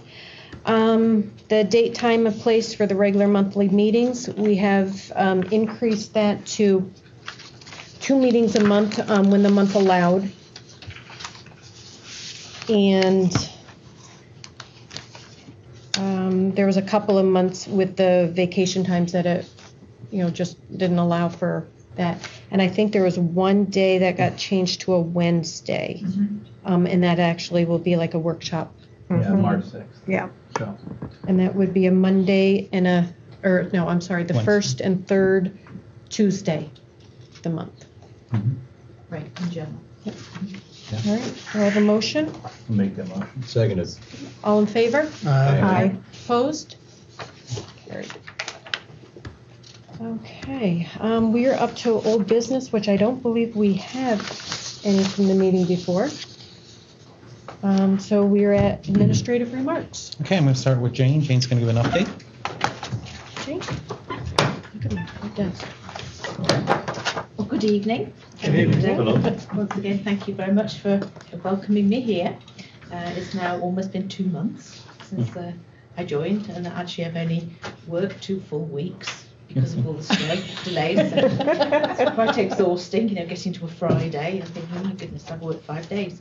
The date, time, and place for the regular monthly meetings, we have increased that to 2 meetings a month when the month allowed. And there was a couple of months with the vacation times that it, just didn't allow for that. And I think there was one day that got changed to a Wednesday. And that actually will be like a workshop. Yeah, March 6th. Yeah. So, And that would be a Monday and the Wednesday. first and third Tuesday of the month. Right, in general. All right, do I have a motion? Make that motion. Seconded. All in favor? Aye. Opposed? Carried. Okay, we are up to old business, which I don't believe we have any from the meeting before. So we are at administrative remarks. Okay, I'm going to start with Jane. Jane's going to give an update. Jane? Look at my desk. Well, good evening. Good evening. Hello. Once again, thank you very much for welcoming me here. It's now almost been 2 months since I joined, and actually I've only worked 2 full weeks because of all the strike delays. So it's quite exhausting, getting to a Friday and thinking, oh my goodness, I've worked 5 days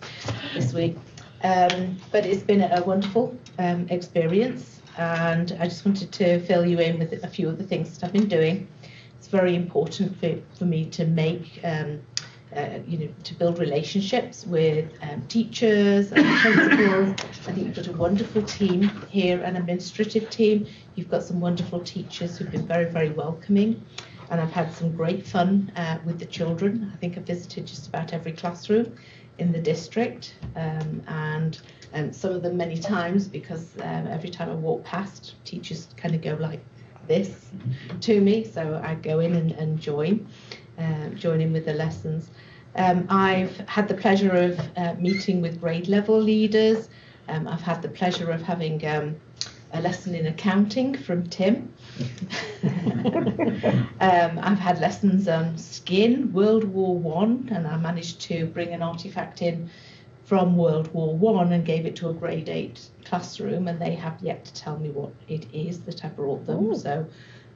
this week. But it's been a wonderful experience, and I just wanted to fill you in with a few of the things that I've been doing. It's very important for me to make, to build relationships with teachers and principals. I think you've got a wonderful team here, an administrative team. You've got some wonderful teachers who've been very, very welcoming, and I've had some great fun with the children. I think I've visited just about every classroom in the district, and some of them many times, because every time I walk past, teachers kind of go like this to me, so I go in and join in with the lessons. I've had the pleasure of meeting with grade level leaders. I've had the pleasure of having a lesson in accounting from Tim. I've had lessons on skin, World War I, and I managed to bring an artifact in from World War I and gave it to a grade 8 classroom, and they have yet to tell me what it is that I brought them. Ooh. So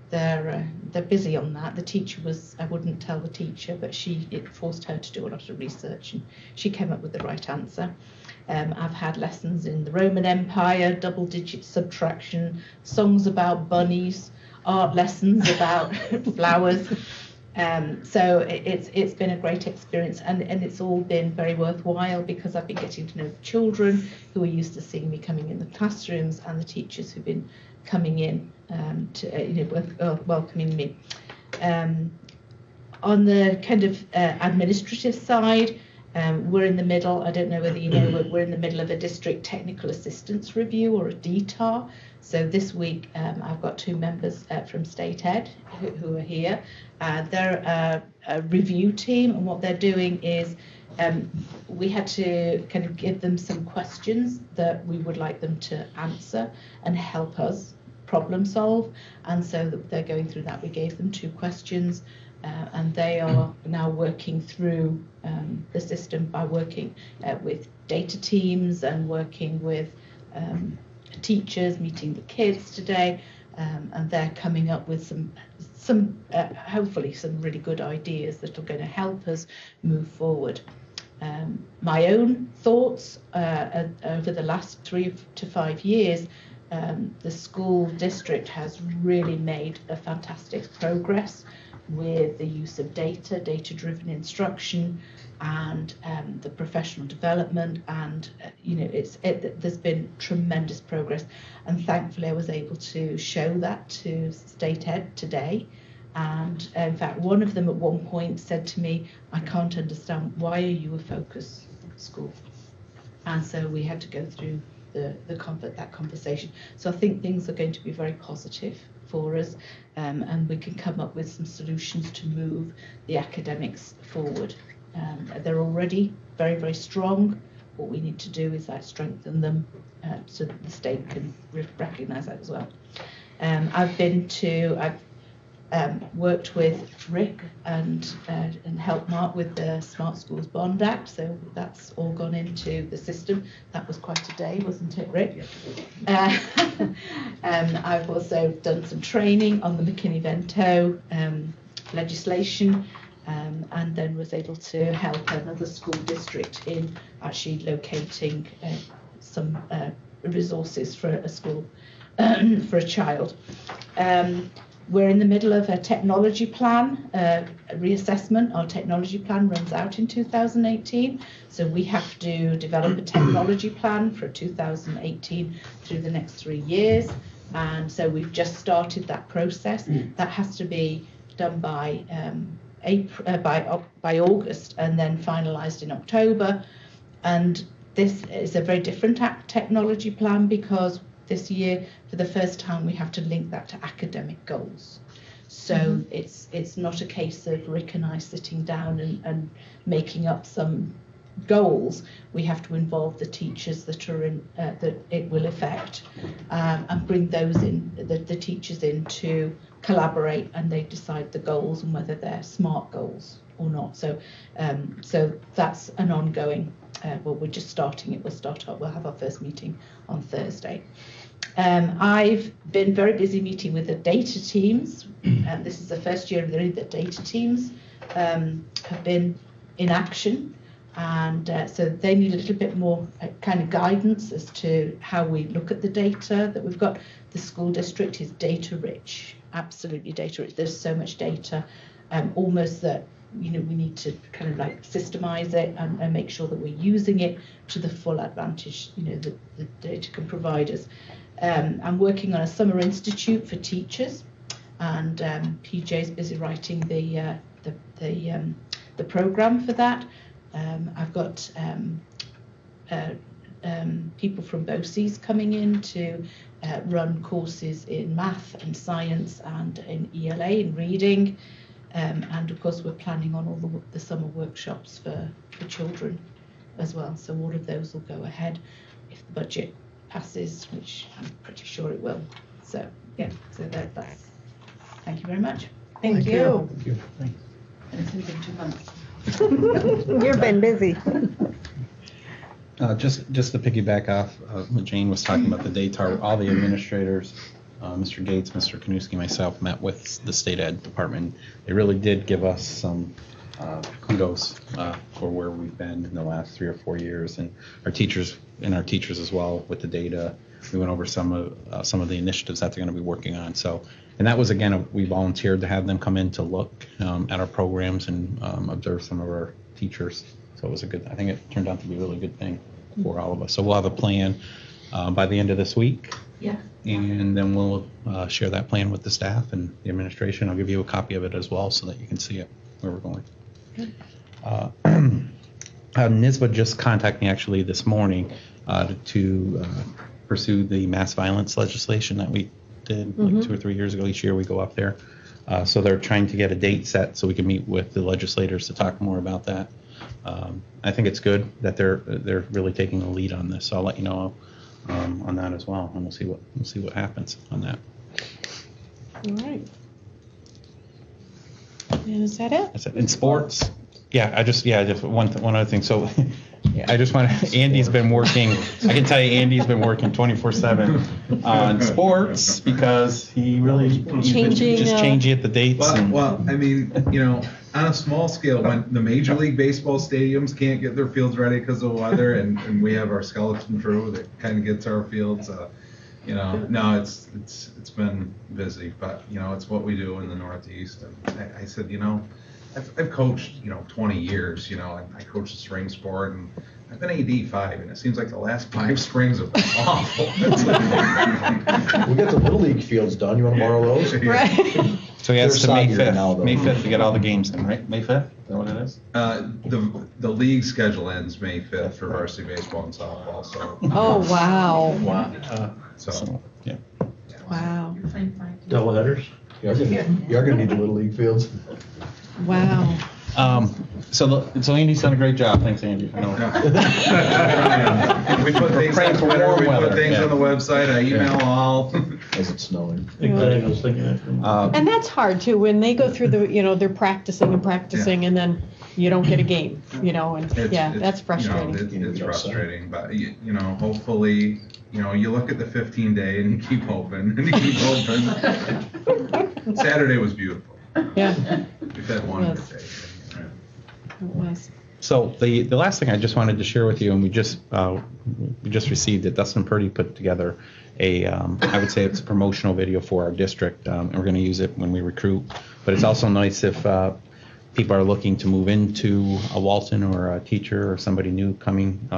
they're busy on that. The teacher I wouldn't tell the teacher, but it forced her to do a lot of research, and she came up with the right answer. I've had lessons in the Roman Empire, double-digit subtraction, songs about bunnies, art lessons about flowers, So it's been a great experience, and it's all been very worthwhile because I've been getting to know the children who are used to seeing me coming in the classrooms, and the teachers who've been coming in to welcoming me. On the kind of administrative side, we're in the middle. I don't know whether you know, we're in the middle of a district technical assistance review, or a DTAR. So this week I've got 2 members from State Ed who are here. They're a review team, and what they're doing is we had to kind of give them some questions that we would like them to answer and help us problem solve. And so they're going through that. We gave them 2 questions, and they are now working through the system by working with data teams and working with teachers, meeting the kids today, and they're coming up with some hopefully some really good ideas that are going to help us move forward. My own thoughts over the last 3 to 5 years, the school district has really made a fantastic progress with the use of data-driven instruction, and the professional development, and there's been tremendous progress, and thankfully I was able to show that to State Ed today. And in fact, one of them at one point said to me, "I can't understand, why are you a focus school?" And so we had to go through that conversation. So I think things are going to be very positive for us, and we can come up with some solutions to move the academics forward. They're already very, very strong. What we need to do is strengthen them so that the state can recognise that as well. I've worked with Rick and helped Mark with the Smart Schools Bond Act, so that's all gone into the system. That was quite a day, wasn't it, Rick? I've also done some training on the McKinney-Vento legislation, and then was able to help another school district in actually locating some resources for a school for a child. We're in the middle of a technology plan, a reassessment. Our technology plan runs out in 2018, so we have to develop a technology plan for 2018 through the next 3 years, and so we've just started that process. That has to be done by August, and then finalised in October. And this is a very different technology plan, because this year, for the first time, we have to link that to academic goals. So it's not a case of Rick and I sitting down and making up some goals. We have to involve the teachers that are in that it will affect, and bring those in, the teachers in, to collaborate, and they decide the goals and whether they're SMART goals or not. So that's an ongoing. Well, we're just starting it. We'll have our first meeting on Thursday. I've been very busy meeting with the data teams. This is the first year really that data teams have been in action, and so they need a little bit more kind of guidance as to how we look at the data that we've got. The school district is data rich, absolutely data rich. There's so much data, almost that we need to kind of like systemize it and make sure that we're using it to the full advantage that the data can provide us. I'm working on a summer institute for teachers, and PJ's busy writing the program for that. I've got people from BOCES coming in to run courses in math and science and in ELA, in reading. And of course, we're planning on all the summer workshops for children as well. So all of those will go ahead if the budget passes, which I'm pretty sure it will. So yeah, so that's. Thank you very much. Thank you. Thank you. It's been 2 months. You've been busy. Just to piggyback off what Jane was talking about, the DATAR, all the administrators, Mr. Gates, Mr. Kanuski, myself met with the state ed department. They really did give us some kudos for where we've been in the last 3 or 4 years, and our teachers as well with the data. We went over some of the initiatives that they're going to be working on. So And that was, again, we volunteered to have them come in to look at our programs and observe some of our teachers. So it was I think it turned out to be a really good thing for all of us. So we'll have a plan by the end of this week. Yeah. And then we'll share that plan with the staff and the administration. I'll give you a copy of it as well so that you can see it, where we're going. NYSBA just contacted me actually this morning to pursue the mass violence legislation that we did like 2 or 3 years ago. Each year we go up there. So they're trying to get a date set so we can meet with the legislators to talk more about that. I think it's good that they're really taking the lead on this. So I'll let you know on that as well, and we'll see what happens on that. All right. And is that it? That's it. In sports, just one other thing. So I just want to, Andy's been working, I can tell you Andy's been working 24/7 on sports because he really changing at the dates. Well, I mean, on a small scale, when the Major League Baseball stadiums can't get their fields ready because of the weather, and we have our skeleton crew that kind of gets our fields, no, it's been busy, but it's what we do in the Northeast. And I said, I've coached 20 years. I coached the spring sport, and I've been AD 5, and it seems like the last 5 springs have been awful. We got the Little League fields done. You want to borrow those? Right. So yeah, it's to May 5th. Now, May 5th to get all the games in, right? May 5th? Is that what it is? The league schedule ends May 5th for varsity baseball and softball. So. Oh, wow. Wow. So yeah. Wow. Double headers. You're gonna need the Little League fields. Wow. So Andy's done a great job. Thanks, Andy. I know. We put things on Twitter. We put things on the website. I email all. As it's snowing. And that's hard too, when they go through they're practicing and then you don't get a game, and that's frustrating. It's frustrating, but hopefully, you look at the 15-day and you keep hoping and you keep hoping. Saturday was beautiful. Yeah. We've had one good day. It was. So the last thing I just wanted to share with you, and we just received it. Dustin Purdy put together I would say it's a promotional video for our district, and we're going to use it when we recruit. But it's also nice if people are looking to move into a Walton or a teacher or somebody new coming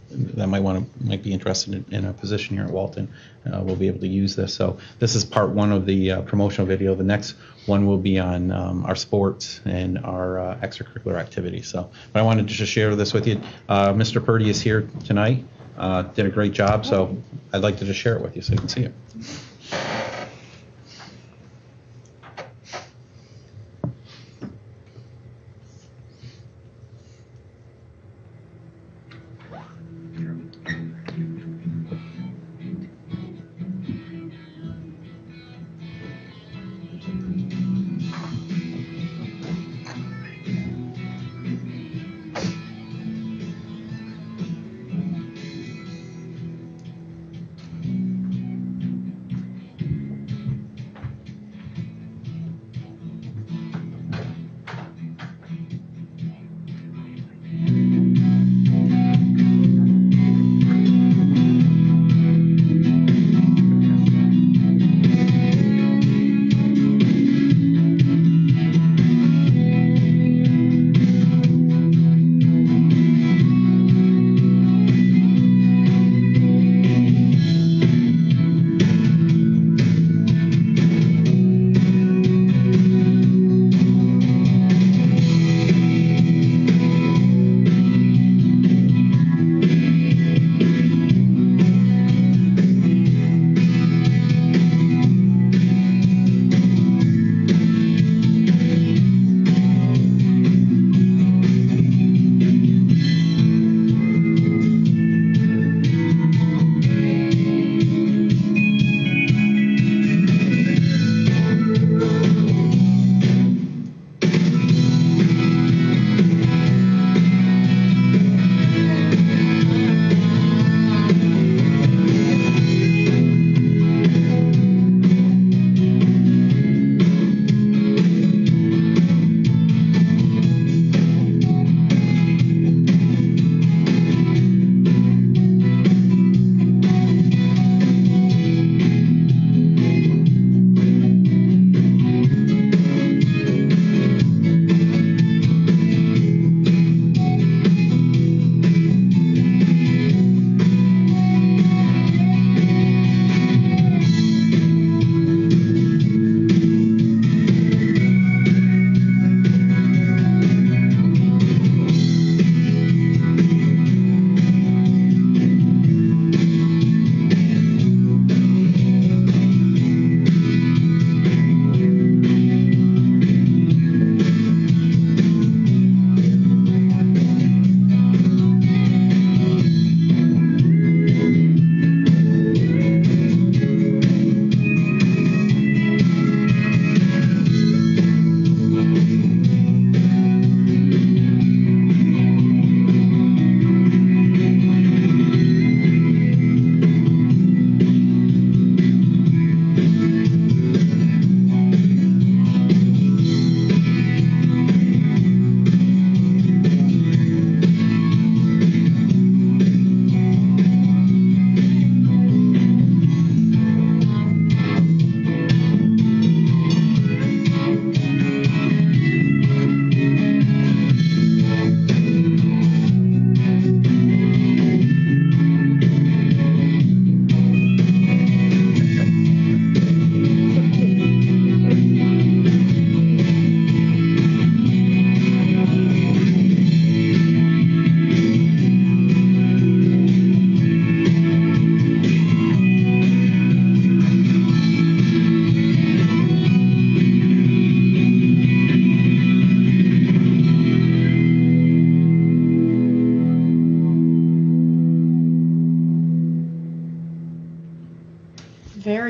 that might be interested in a position here at Walton. We'll be able to use this. So this is part 1 of the promotional video. The next one will be on our sports and our extracurricular activities. So, but I wanted to just share this with you. Mr. Purdy is here tonight. Did a great job. So I'd like to just share it with you so you can see it.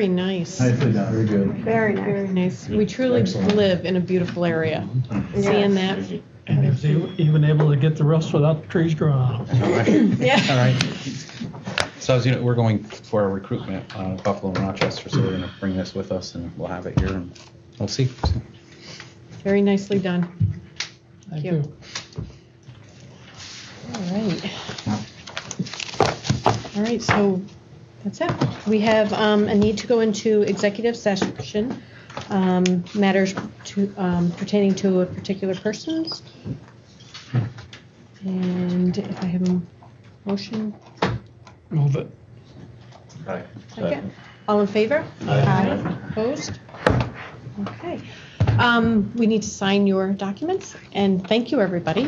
Very nice. Nicely done. Very good. Very nice. Very nice. We truly Excellent. live in a beautiful area. Seeing that. And he was even able to get the roofs without the trees growing on them. Yeah. All right. So as you know, we're going for a recruitment, Buffalo and Rochester, so we're gonna bring this with us and we'll have it here and we'll see. Very nicely done. Thank you. All right. All right, so that's it. We have a need to go into executive session, matters pertaining to a particular persons. And if I have a motion. Move it. Second. All in favor? Aye. Opposed? Okay. We need to sign your documents, and thank you, everybody.